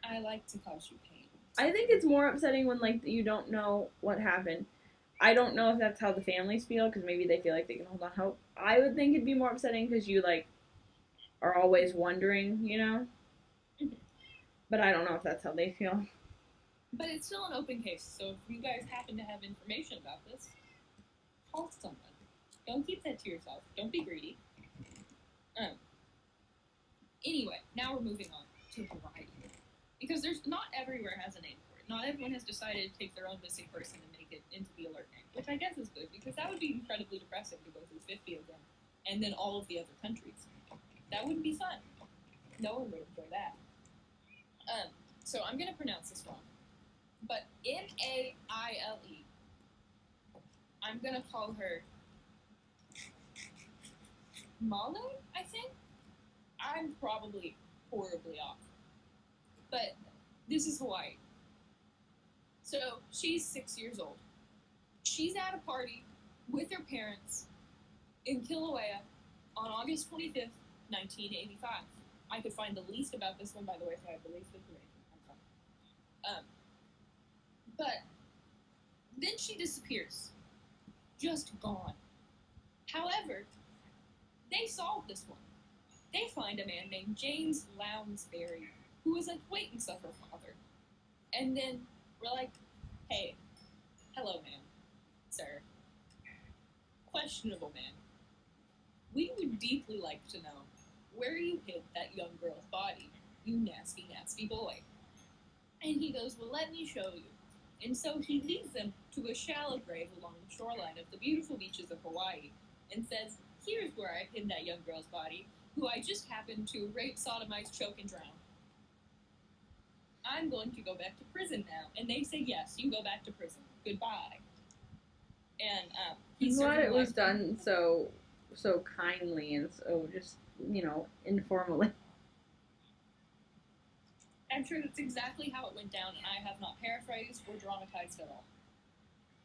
I like to cause you pain. I think it's more upsetting when, you don't know what happened. I don't know if that's how the families feel, because maybe they feel like they can hold on hope. I would think it'd be more upsetting because you, are always wondering, you know? Mm-hmm. But I don't know if that's how they feel. But it's still an open case, so if you guys happen to have information about this, call someone. Don't keep that to yourself. Don't be greedy. Anyway, now we're moving on to Hawaii. Because not everywhere has a name for it. Not everyone has decided to take their own missing person and make it into the alert name, which I guess is good, because that would be incredibly depressing to go through 50 of them, and then all of the other countries. That wouldn't be fun. No one would enjoy that. So I'm going to pronounce this wrong. But Naile. I'm going to call her Malu, I think? I'm probably horribly off. But this is Hawaii. So she's 6 years old. She's at a party with her parents in Kilauea on August 25th, 1985. I could find the least about this one, by the way, so I have the least information. I'm sorry. But then she disappears. Just gone. However, they solve this one. They find a man named James Lounsbury, who is an acquaintance of her father. And then we're like, hey, hello, ma'am, sir. Questionable man. We would deeply like to know where you hid that young girl's body, you nasty, nasty boy. And he goes, well, let me show you. And so he leads them to a shallow grave along the shoreline of the beautiful beaches of Hawaii and says, here's where I hid that young girl's body, who I just happened to rape, sodomize, choke, and drown. I'm going to go back to prison now. And they say, yes, you go back to prison. Goodbye. And I'm glad it was done so kindly and so just, informally. I'm sure that's exactly how it went down, and I have not paraphrased or dramatized at all.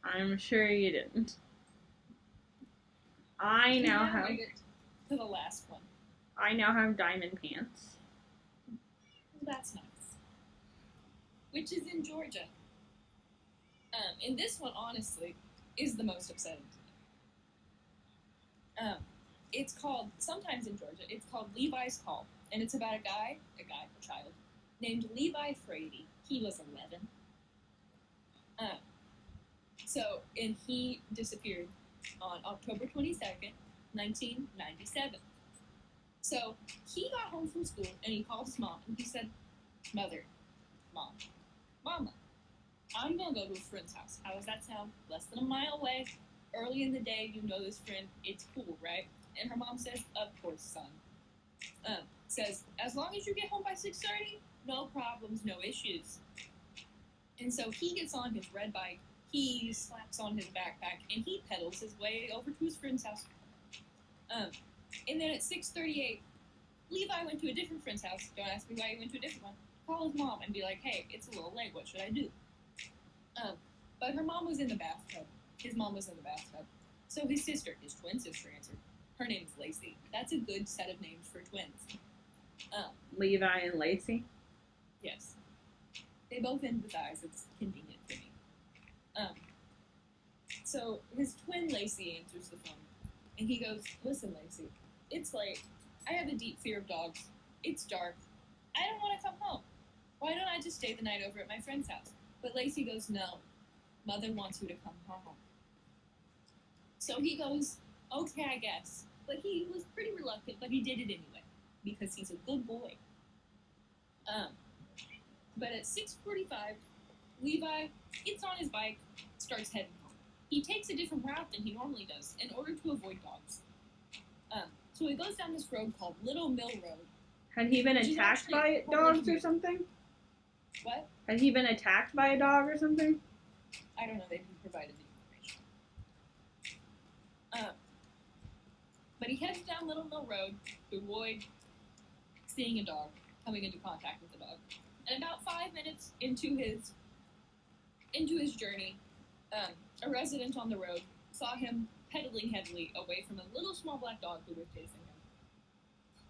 I'm sure you didn't. I now have to the last one. I now have diamond pants. That's nice. Which is in Georgia. And this one, honestly, is the most upsetting to me. Um, it's called, sometimes in Georgia, it's called Levi's Call. And it's about a child, named Levi Frady. He was 11. Um, and he disappeared on October 22nd, 1997. So he got home from school and he called his mom and he said, Mother, Mama, I'm gonna go to a friend's house. How does that sound? Less than a mile away. Early in the day, you know this friend. It's cool, right? And her mom says, Of course, son. Says, as long as you get home by 6:30, no problems, no issues. And so he gets on his red bike, he slaps on his backpack, and he pedals his way over to his friend's house. And then at 6:38, Levi went to a different friend's house. Don't ask me why he went to a different one. Call his mom and be like, hey, it's a little late, what should I do? But her mom was in the bathtub. His mom was in the bathtub. So his twin sister answered. Her name's Lacey. That's a good set of names for twins. Levi and Lacey? Yes. They both end with eyes. It's convenient for me. So his twin Lacey answers the phone. And he goes, listen, Lacey, it's late. I have a deep fear of dogs. It's dark. I don't want to come home. Why don't I just stay the night over at my friend's house? But Lacey goes, no. Mother wants you to come home. So he goes, okay, I guess. But he was pretty reluctant, but he did it anyway. Because he's a good boy. But at 6:45, Levi gets on his bike, starts heading home. He takes a different route than he normally does in order to avoid dogs. So he goes down this road called Little Mill Road. Had he been attacked by dogs or something? What? Had he been attacked by a dog or something? I don't know. They didn't provide the information. But he heads down Little Mill Road to avoid seeing a dog, coming into contact with the dog. And about 5 minutes into his journey, a resident on the road saw him pedaling heavily away from a little small black dog who was chasing him.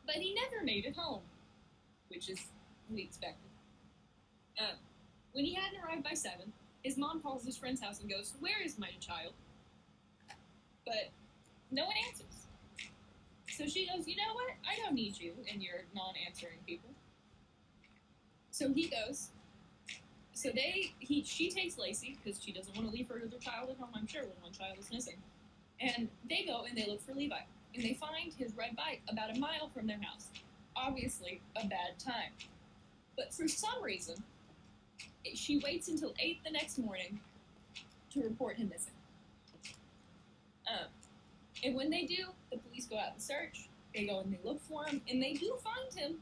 But he never made it home, which is what we expected. When he hadn't arrived by 7, his mom calls his friend's house and goes, where is my child? But no one answers. So she goes, you know what? I don't need you and your non-answering people. So he goes. So she takes Lacey, because she doesn't want to leave her other child at home, I'm sure, when one child is missing. And they go and they look for Levi. And they find his red bike about a mile from their house. Obviously, a bad time. But for some reason, she waits until 8 the next morning to report him missing. And when they do, the police go out and search. They go and they look for him, and they do find him.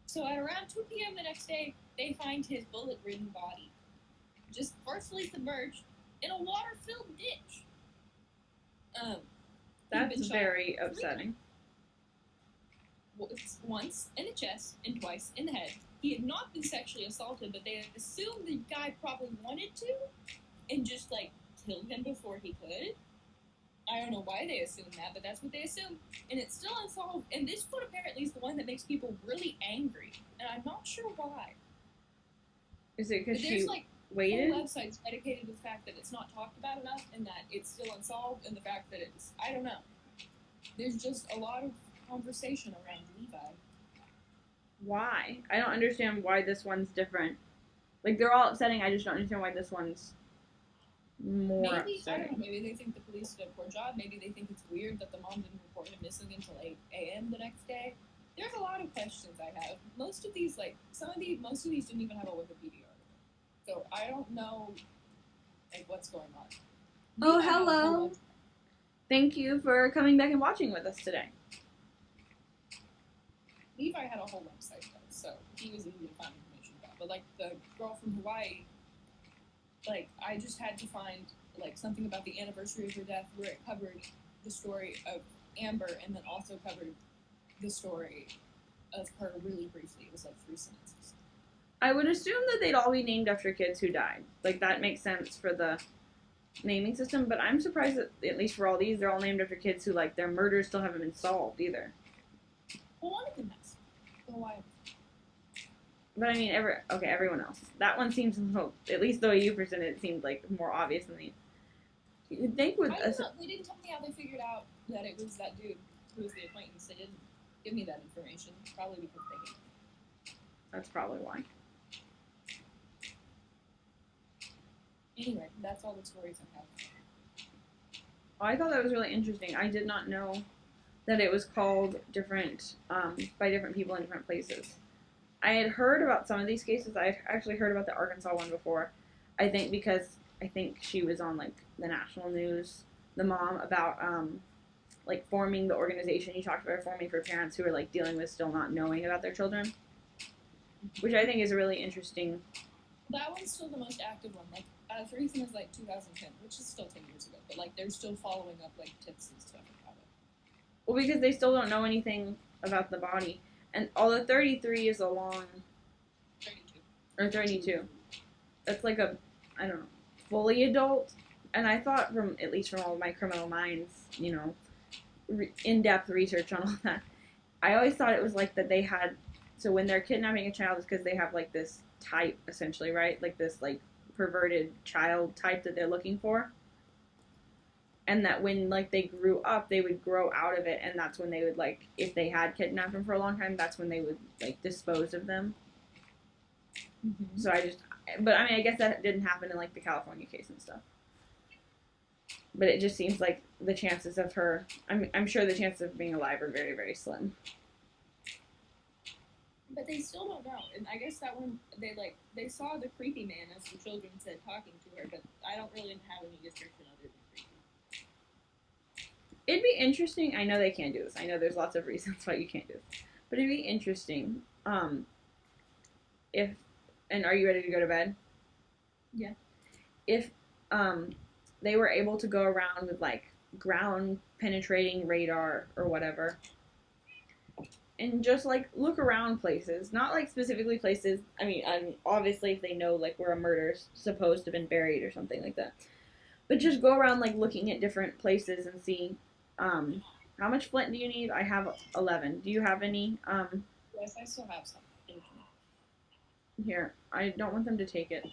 So at around 2 p.m. the next day, they find his bullet-ridden body, just partially submerged in a water-filled ditch. That's very upsetting. Once in the chest and twice in the head. He had not been sexually assaulted, but they assumed the guy probably wanted to, and just killed him before he could. I don't know why they assumed that, but that's what they assumed. And it's still unsolved. And this one apparently is the one that makes people really angry. And I'm not sure why. Is it because she waited? Whole websites dedicated to the fact that it's not talked about enough and that it's still unsolved and the fact that it's, I don't know. There's just a lot of conversation around Levi. Why? I don't understand why this one's different. They're all upsetting, I just don't understand why this one's more upsetting. I don't know, maybe they think the police did a poor job. Maybe they think it's weird that the mom didn't report him missing until 8 a.m. the next day. There's a lot of questions I have. Most of these didn't even have a Wikipedia article. So I don't know, what's going on. Oh, hello. Thank you for coming back and watching with us today. Levi had a whole website, though, so he was easy to find information about. But, the girl from Hawaii, I just had to find, something about the anniversary of her death where it covered the story of Amber and then also covered the story of her really briefly. It was, 3 sentences. I would assume that they'd all be named after kids who died. That makes sense for the naming system, but I'm surprised that, at least for all these, they're all named after kids who, their murders still haven't been solved, either. Well, one of them has. Why? But I mean, everyone else. That one seems, at least the way you presented it, seemed more obvious than these. You'd think with I a, don't know. They didn't tell me how they figured out that it was that dude who was the acquaintance. They didn't give me that information. Probably because they hate me. that's probably why. Anyway, that's all the stories I have. Oh, I thought that was really interesting. I did not know that it was called different by different people in different places. I had heard about some of these cases. I actually heard about the Arkansas one before. I think because I think she was on like the national news, the mom about like forming the organization you talked about, forming for parents who are like dealing with still not knowing about their children, which I think is a really interesting. That one's still the most active one. Like, the reason is like 2010, which is still 10 years ago, but like they're still following up like tips and stuff about it. Well, because they still don't know anything about the body, and although 33 is a long 32. or 32, that's like a I don't know fully adult. And I thought from at least from all of my Criminal Minds, you know, in-depth research on all that, I always thought it was like that they had. So when they're kidnapping a child, it's because they have like this type essentially, right? Like this like perverted child type that they're looking for. And that when like they grew up, they would grow out of it, and that's when they would like if they had kidnapped them for a long time, that's when they would like dispose of them. Mm-hmm. So but I mean, I guess that didn't happen in like the California case and stuff. But it just seems like the chances of her, I'm sure the chances of being alive are very, very slim. But they still don't know. And I guess that one, they saw the creepy man, as the children said, talking to her, but I don't really have any description other than creepy. It'd be interesting. I know they can't do this. I know there's lots of reasons why you can't do this. But it'd be interesting if, and are you ready to go to bed? Yeah. If they were able to go around with like ground penetrating radar or whatever and just like look around places, not like specifically places. I mean, obviously if they know like where a murder's supposed to have been buried or something like that, but just go around like looking at different places and see how much flint do you need. I have 11. Do you have any? Yes, I still have some. Here, I don't want them to take it.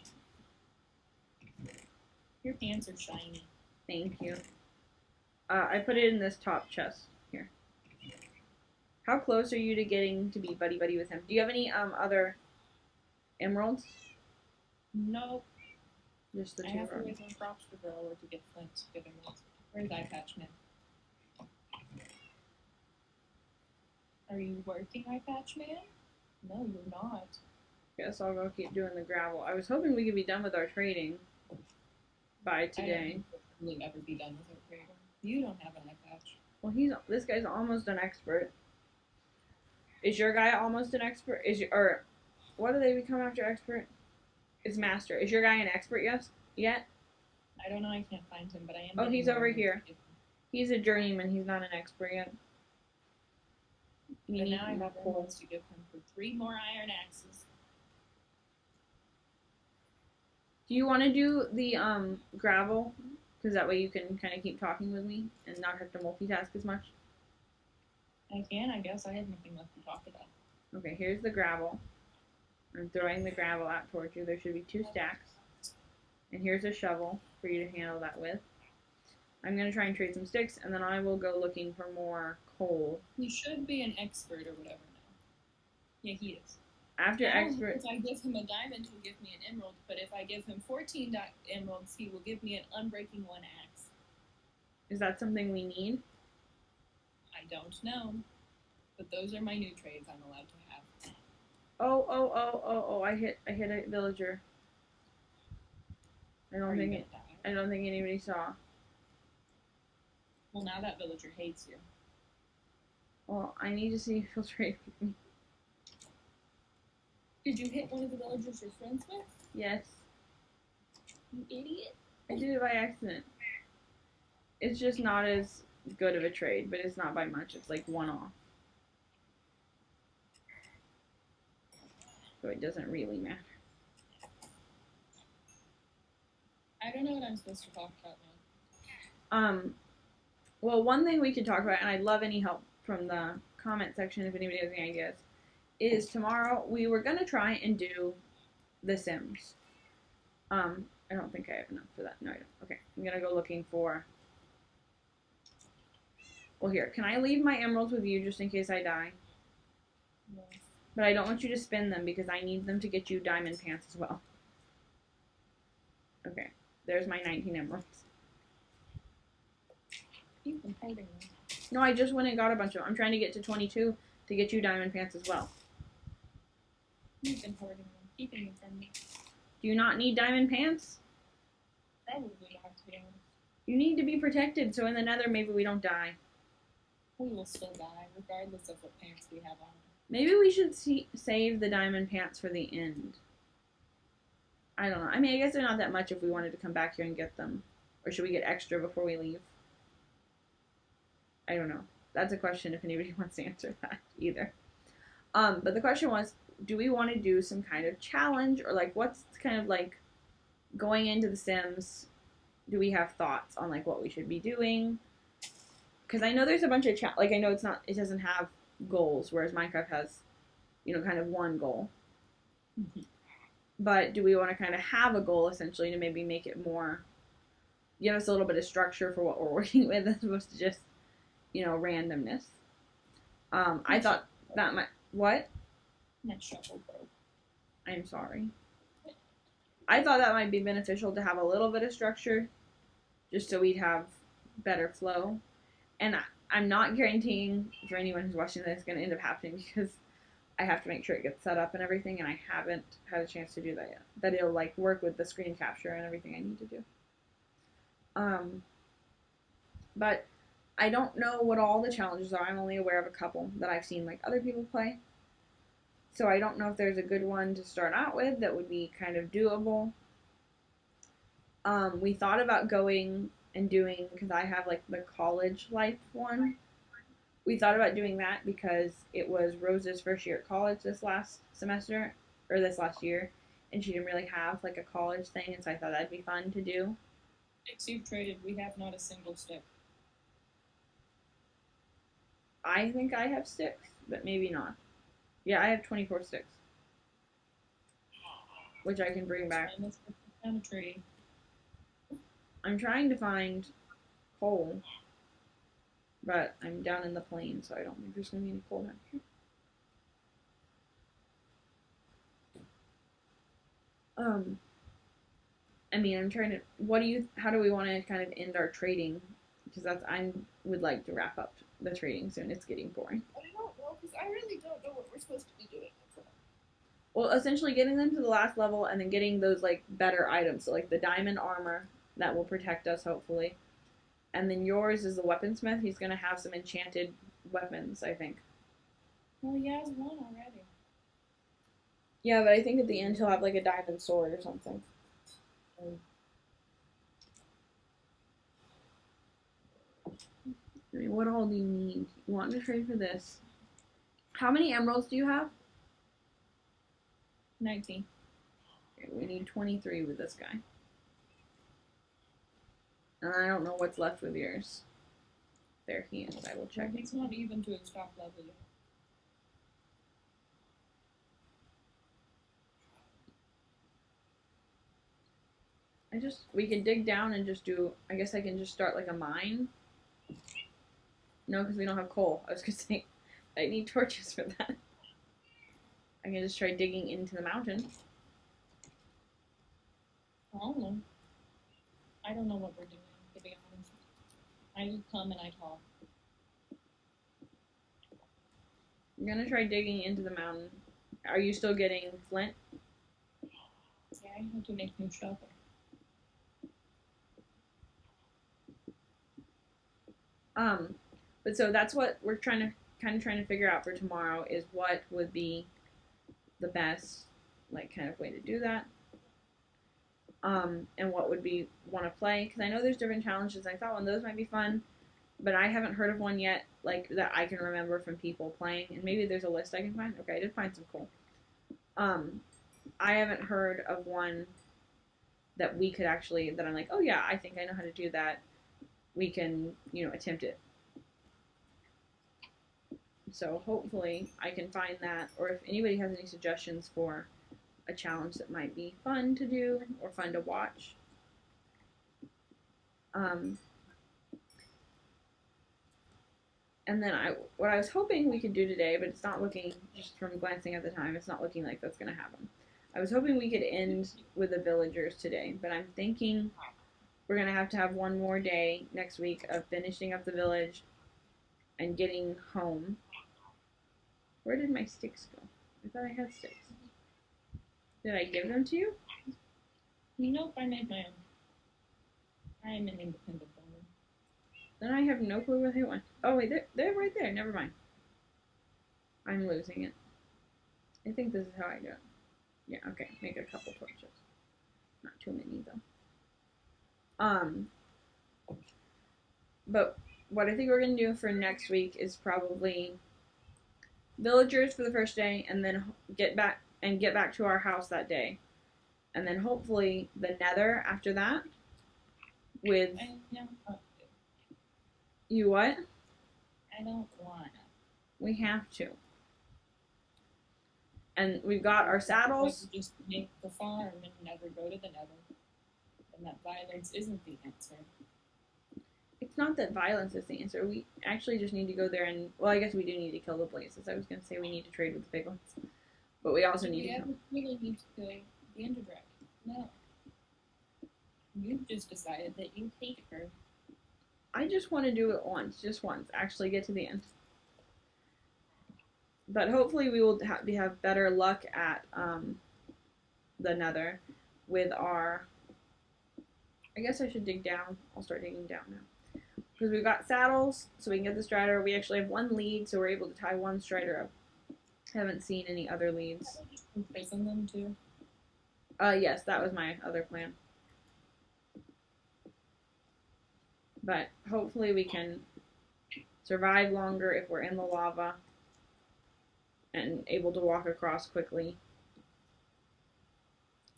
Your pants are shiny. Thank you. I put it in this top chest here. How close are you to getting to be buddy with him? Do you have any other emeralds? Nope. Just the I two have to emeralds. wait on crops to grow or to get flint to get emeralds. Where's Eye Patch Man? Are you working, Eye Patch Man? No, you're not. Guess I'll go keep doing the gravel. I was hoping we could be done with our trading by today. I don't think we'll ever be done with our trading. You don't have an eye patch. Well, this guy's almost an expert. Is your guy almost an expert? Or what do they become after expert? It's master. Is your guy an expert yet? I don't know. I can't find him, but I am. Oh, he's over here. He's a journeyman. He's not an expert yet. And now I have emeralds to give him for 3 more iron axes. Do you want to do the gravel? Because that way you can kind of keep talking with me and not have to multitask as much. I can, I guess. I have nothing left to talk about. Okay, here's the gravel. I'm throwing the gravel out towards you. There should be 2 stacks. And here's a shovel for you to handle that with. I'm going to try and trade some sticks, and then I will go looking for more coal. He should be an expert or whatever now. Yeah, he is. After expert... If I give him a diamond, he'll give me an emerald, but if I give him 14 emeralds, he will give me an unbreaking 1 axe. Is that something we need? I don't know. But those are my new trades I'm allowed to have. Oh, I hit a villager. I don't think anybody saw. Well, now that villager hates you. Well, I need to see if he'll trade with me. Did you hit one of the villagers you're friends with? Yes. You idiot. I did it by accident. It's just not as good of a trade, but it's not by much. It's like 1 off. So it doesn't really matter. I don't know what I'm supposed to talk about now. Well, one thing we could talk about, and I'd love any help from the comment section if anybody has any ideas, is tomorrow we were going to try and do The Sims. I don't think I have enough for that. No, I don't. Okay, I'm gonna go looking for. Well, here, can I leave my emeralds with you just in case I die? No. But I don't want you to spin them because I need them to get you diamond pants as well. Okay, there's my 19 emeralds. You've been holding them. No, I just went and got a bunch of them. I'm trying to get to 22 to get you diamond pants as well. You've been hoarding them. Keeping them from me. Do you not need diamond pants? Probably not, to be honest. You need to be protected so in the nether maybe we don't die. We will still die, regardless of what pants we have on. Maybe we should save the diamond pants for the end. I don't know. I mean, I guess they're not that much if we wanted to come back here and get them. Or should we get extra before we leave? I don't know. That's a question if anybody wants to answer that either. But the question was, do we want to do some kind of challenge or like what's kind of like going into The Sims? Do we have thoughts on like what we should be doing? Because I know there's a bunch of like I know it doesn't have goals, whereas Minecraft has, kind of one goal. Mm-hmm. But do we want to kind of have a goal essentially to maybe make it more, give us a little bit of structure for what we're working with as opposed to just, randomness. I thought that might, what? That shuffle broke. I'm sorry. I thought that might be beneficial to have a little bit of structure just so we'd have better flow. And I'm not guaranteeing for anyone who's watching this going to end up happening because I have to make sure it gets set up and everything, and I haven't had a chance to do that yet. That it'll like work with the screen capture and everything I need to do. But I don't know what all the challenges are. I'm only aware of a couple that I've seen like other people play. So I don't know if there's a good one to start out with that would be kind of doable. We thought about going and doing, because I have like the college life one. We thought about doing that because it was Rose's first year at college this last semester, or this last year, and she didn't really have like a college thing, and so I thought that'd be fun to do. Sticks you've traded, we have not a single stick. I think I have sticks, but maybe not. Yeah, I have 24 sticks, which I can bring back. Down a tree. I'm trying to find coal, but I'm down in the plains, so I don't think there's going to be any coal down here. I mean, I'm trying to, how do we want to kind of end our trading? Because I would like to wrap up the trading soon. It's getting boring. I don't know, because I really don't know what we're supposed to be doing. Well, essentially getting them to the last level and then getting those, like, better items. So, like, the diamond armor that will protect us, hopefully. And then yours is the weaponsmith. He's going to have some enchanted weapons, I think. Well, he has one already. Yeah, but I think at the end he'll have, like, a diamond sword or something. I mean, what all do you need? You want to trade for this. How many emeralds do you have? 19. Okay, we need 23 with this guy. And I don't know what's left with yours. There he is. I will check. He's not even to his top level yet. We can dig down and just do, I guess I can just start like a mine. No, because we don't have coal. I was going to say, I need torches for that. I can just try digging into the mountain. I don't know. I don't know what we're doing, to be honest. I just come and I talk. I'm going to try digging into the mountain. Are you still getting flint? Yeah, I have to make new shelter. But so that's what we're trying to figure out for tomorrow is what would be the best, like, kind of way to do that. And what would be want to play, because I know there's different challenges. I thought one of those might be fun, but I haven't heard of one yet, like, that I can remember from people playing, and maybe there's a list I can find. Okay, I did find some cool. I haven't heard of one that we could actually, that I'm like, oh yeah, I think I know how to do that. We can, attempt it. So hopefully I can find that, or if anybody has any suggestions for a challenge that might be fun to do or fun to watch. Um, and then what I was hoping we could do today, but it's not looking, just from glancing at the time, it's not looking like that's going to happen. I was hoping we could end with the villagers today, but I'm thinking we're going to have one more day next week of finishing up the village and getting home. Where did my sticks go? I thought I had sticks. Did I give them to you? Nope, I made my own. I am an independent woman. Then I have no clue where they went. Oh wait, they're right there. Never mind. I'm losing it. I think this is how I do it. Yeah, okay. Make a couple torches. Not too many though. But what I think we're gonna do for next week is probably villagers for the first day, and then get back to our house that day, and then hopefully the nether after that. With you what? I don't wanna. We have to. And we've got our saddles. Just make the farm and never go to the nether. And that violence isn't the answer. It's not that violence is the answer. We actually just need to go there and, well, I guess we do need to kill the blazes. I was going to say we need to trade with the big ones. But we also need to kill. We really need to kill the Ender Dragon. No. You just decided that you hate her. I just want to do it once. Just once. Actually get to the end. But hopefully we will have better luck at the nether with our... I guess I should dig down. I'll start digging down now. Because we've got saddles, so we can get the strider. We actually have one lead, so we're able to tie one strider up. Haven't seen any other leads. Imprison them too? Yes, that was my other plan. But hopefully we can survive longer if we're in the lava and able to walk across quickly.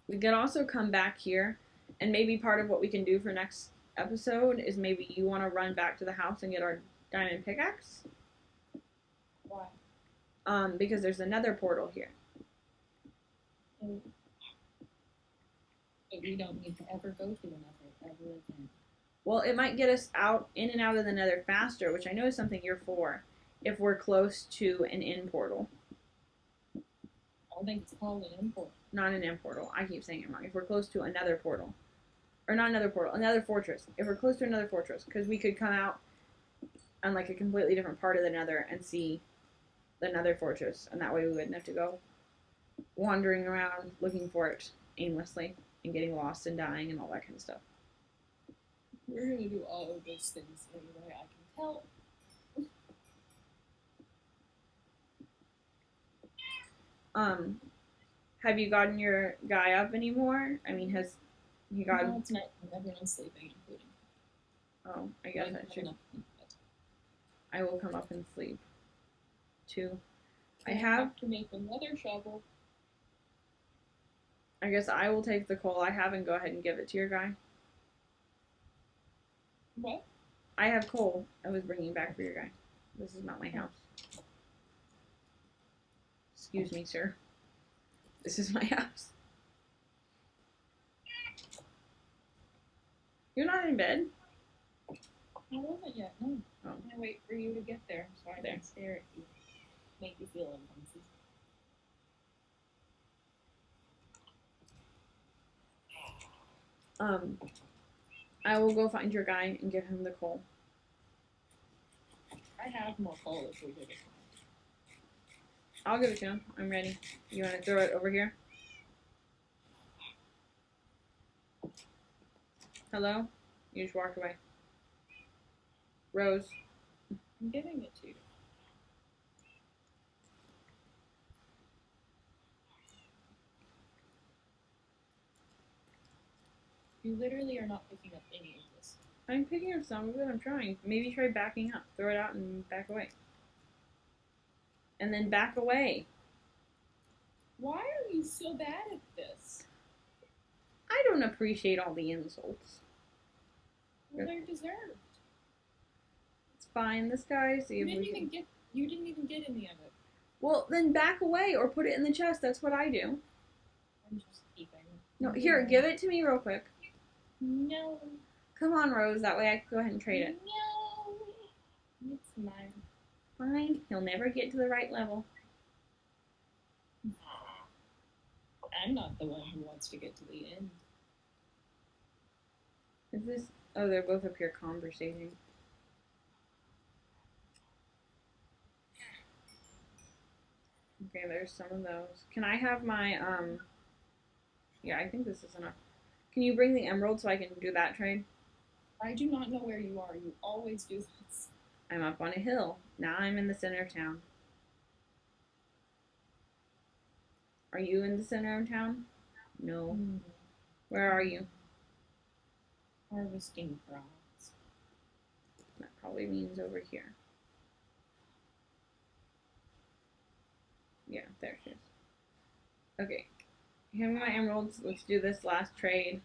We can also come back here, and maybe part of what we can do for next episode is maybe you want to run back to the house and get our diamond pickaxe. Why? Because there's another portal here. But we don't need to ever go to another ever again. Well, it might get us in and out of the nether faster, which I know is something you're for, if we're close to an in portal. I don't think it's called an in portal. Not an in portal. I keep saying it wrong. If we're close to another portal. Or not another portal, another fortress. If we're close to another fortress, because we could come out on like a completely different part of the nether and see the nether fortress, and that way we wouldn't have to go wandering around looking for it aimlessly and getting lost and dying and all that kind of stuff. We're going to do all of those things anyway, I can tell. Have you gotten your guy up anymore? I mean, has he gotten... No, it's not. Everyone's sleeping, including. Oh, I guess I should... I will come up and sleep, too. I have to make another shovel. I guess I will take the coal I have and go ahead and give it to your guy. What? I have coal I was bringing back for your guy. This is not my house. Excuse me, sir. This is my house. You're not in bed? I wasn't yet, no. Oh. I wait for you to get there so I can stare at you. Make you feel uncomfortable. I will go find your guy and give him the coal. I have more coal if we did it. I'll give it to him. I'm ready. You want to throw it over here? Hello? You just walked away. Rose. I'm giving it to you. You literally are not picking up any of this. I'm picking up some of it. I'm trying. Maybe try backing up. Throw it out and back away. And then back away. Why are you so bad at this? I don't appreciate all the insults. Well, they're deserved. It's fine. This guy. See You if didn't we can... even get any of it. Well, then back away or put it in the chest. That's what I do. No, here, give it to me real quick. No. Come on, Rose. That way I can go ahead and trade it. No. It's mine. Fine. He'll never get to the right level. I'm not the one who wants to get to the end. Is this... Oh, they're both up here conversating. Okay, there's some of those. Can I have my, Yeah, I think this is enough. Can you bring the emerald so I can do that trade? I do not know where you are. You always do this. I'm up on a hill. Now I'm in the center of town. Are you in the center of town? No. Where are you? Harvesting crops. That probably means over here. Yeah, there she is. Okay. Hand me my emeralds. Let's do this last trade.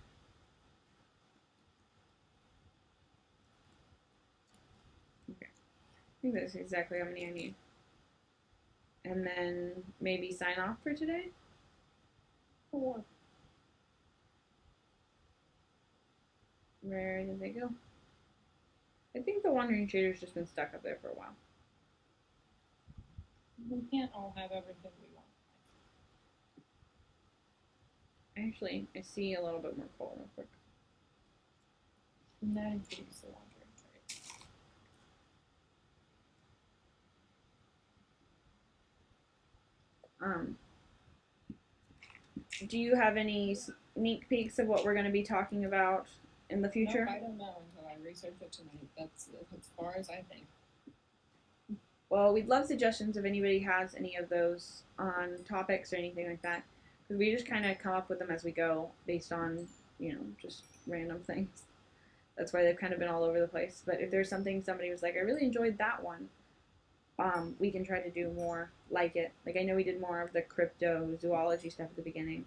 Okay. I think that's exactly how many I need. And then maybe sign off for today? 4. Where did they go? I think the Wandering Trader's just been stuck up there for a while. We can't all have everything we want. Actually, I see a little bit more coal real quick. And that includes the Wandering Trader. Do you have any sneak peeks of what we're going to be talking about in the future? Nope, I don't know until I research it tonight. That's as far as I think. Well, we'd love suggestions if anybody has any of those on topics or anything like that. Because we just kind of come up with them as we go based on, just random things. That's why they've kind of been all over the place. But if there's something somebody was like, I really enjoyed that one, we can try to do more like it. Like, I know we did more of the cryptozoology stuff at the beginning.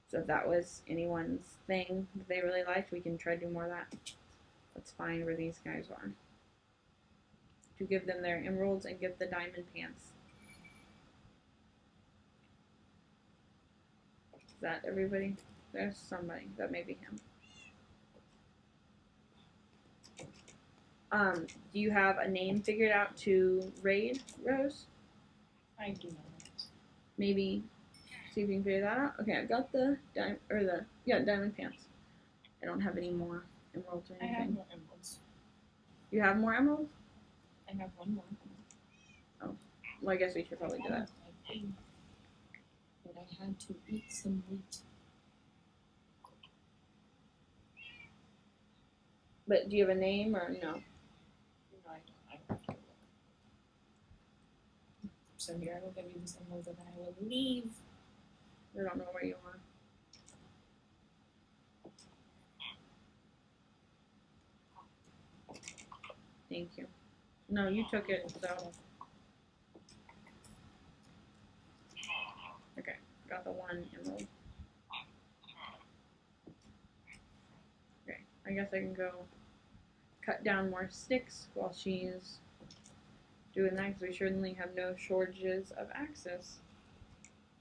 So if that was anyone's thing that they really liked, we can try to do more of that. Let's find where these guys are. To give them their emeralds and get the diamond pants. Is that everybody? There's somebody. That may be him. Do you have a name figured out to raid, Rose? I do not. Maybe see if you can figure that out. Okay, I've got the diamond pants. I don't have any more emeralds or anything. I have more emeralds. You have more emeralds? I have one more. Oh, well, I guess we should probably do that. But I had to eat some wheat. But do you have a name or no? No, I don't. I have to look. So here I will give you the symbols and then I will leave. I don't know where you are. Thank you. No, you took it, so. Okay, got the one emerald. Okay, I guess I can go cut down more sticks while she's doing that, because we certainly have no shortages of access.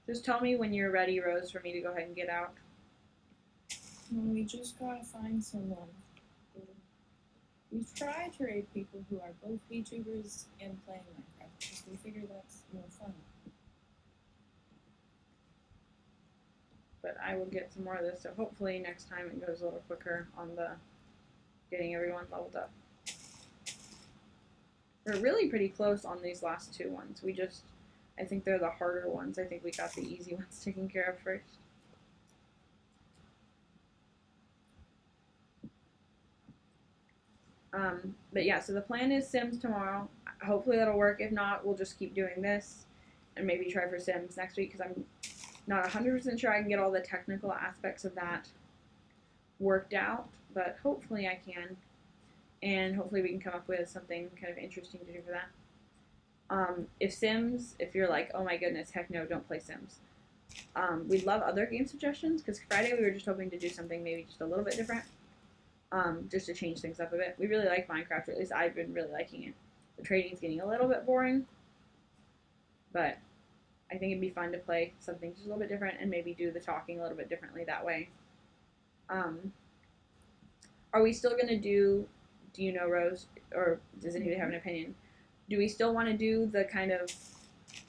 Just tell me when you're ready, Rose, for me to go ahead and get out. We just gotta find someone. We try to raid people who are both VTubers and playing Minecraft because we figure that's more fun. But I will get some more of this, so hopefully next time it goes a little quicker on the getting everyone leveled up. We're really pretty close on these last two ones. I think they're the harder ones. I think we got the easy ones taken care of first. But yeah, so the plan is Sims tomorrow. Hopefully that'll work. If not, we'll just keep doing this and maybe try for Sims next week, because I'm not 100% sure I can get all the technical aspects of that worked out, but hopefully I can. And hopefully we can come up with something kind of interesting to do for that. If you're like, oh my goodness, heck no, don't play Sims. We'd love other game suggestions, because Friday we were just hoping to do something maybe just a little bit different. Just to change things up a bit. We really like Minecraft, or at least I've been really liking it. The trading's getting a little bit boring, but I think it'd be fun to play something just a little bit different and maybe do the talking a little bit differently that way. Are we still gonna do you know, Rose, or does anybody have an opinion? Do we still want to do the kind of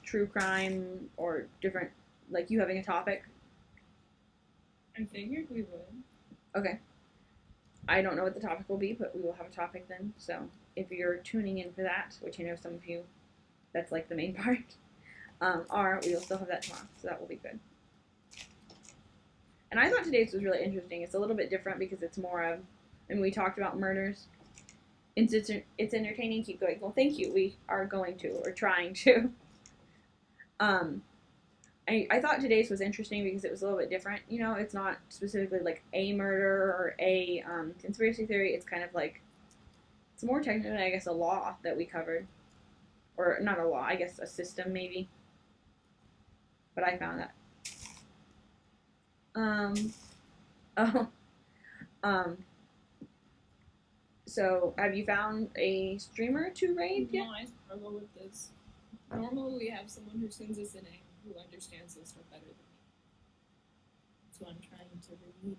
true crime or different, like you having a topic? I figured we would. Okay. I don't know what the topic will be, but we will have a topic then. So if you're tuning in for that, which I know some of you, that's like the main part, we will still have that tomorrow. So that will be good. And I thought today's was really interesting. It's a little bit different because it's more of, and we talked about murders. It's entertaining. Keep going. Well, thank you. We are going to, or trying to. I thought today's was interesting because it was a little bit different. You know, it's not specifically like a murder or a conspiracy theory. It's kind of like, it's more technically, I guess, a law that we covered. Or not a law, I guess a system maybe. But I found that. So have you found a streamer to raid yet? No, I struggle with this. Normally we have someone who sends us in who understands this stuff better than me. So I'm trying to read.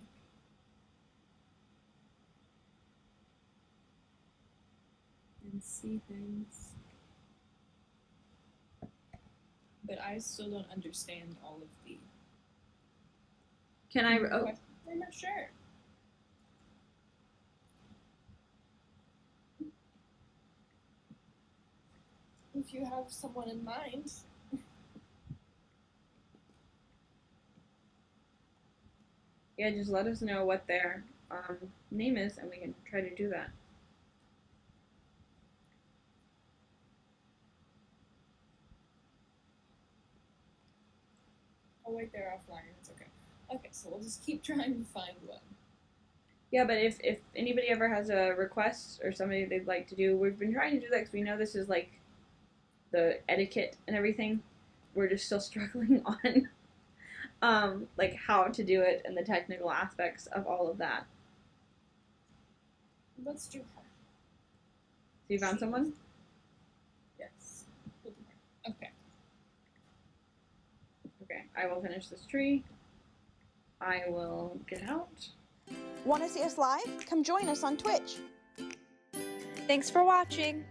And see things. But I still don't understand all of the... Can I... Oh. I'm not sure. If you have someone in mind. Yeah, just let us know what their name is and we can try to do that. Oh wait, they're offline. It's okay. Okay, so we'll just keep trying to find one. Yeah, but if anybody ever has a request or somebody they'd like to do, we've been trying to do that because we know this is like the etiquette and everything. We're just still struggling on like how to do it and the technical aspects of all of that. Let's do her. So you found someone? Yes. We'll do her. Okay. Okay, I will finish this tree. I will get out. Want to see us live? Come join us on Twitch. Thanks for watching!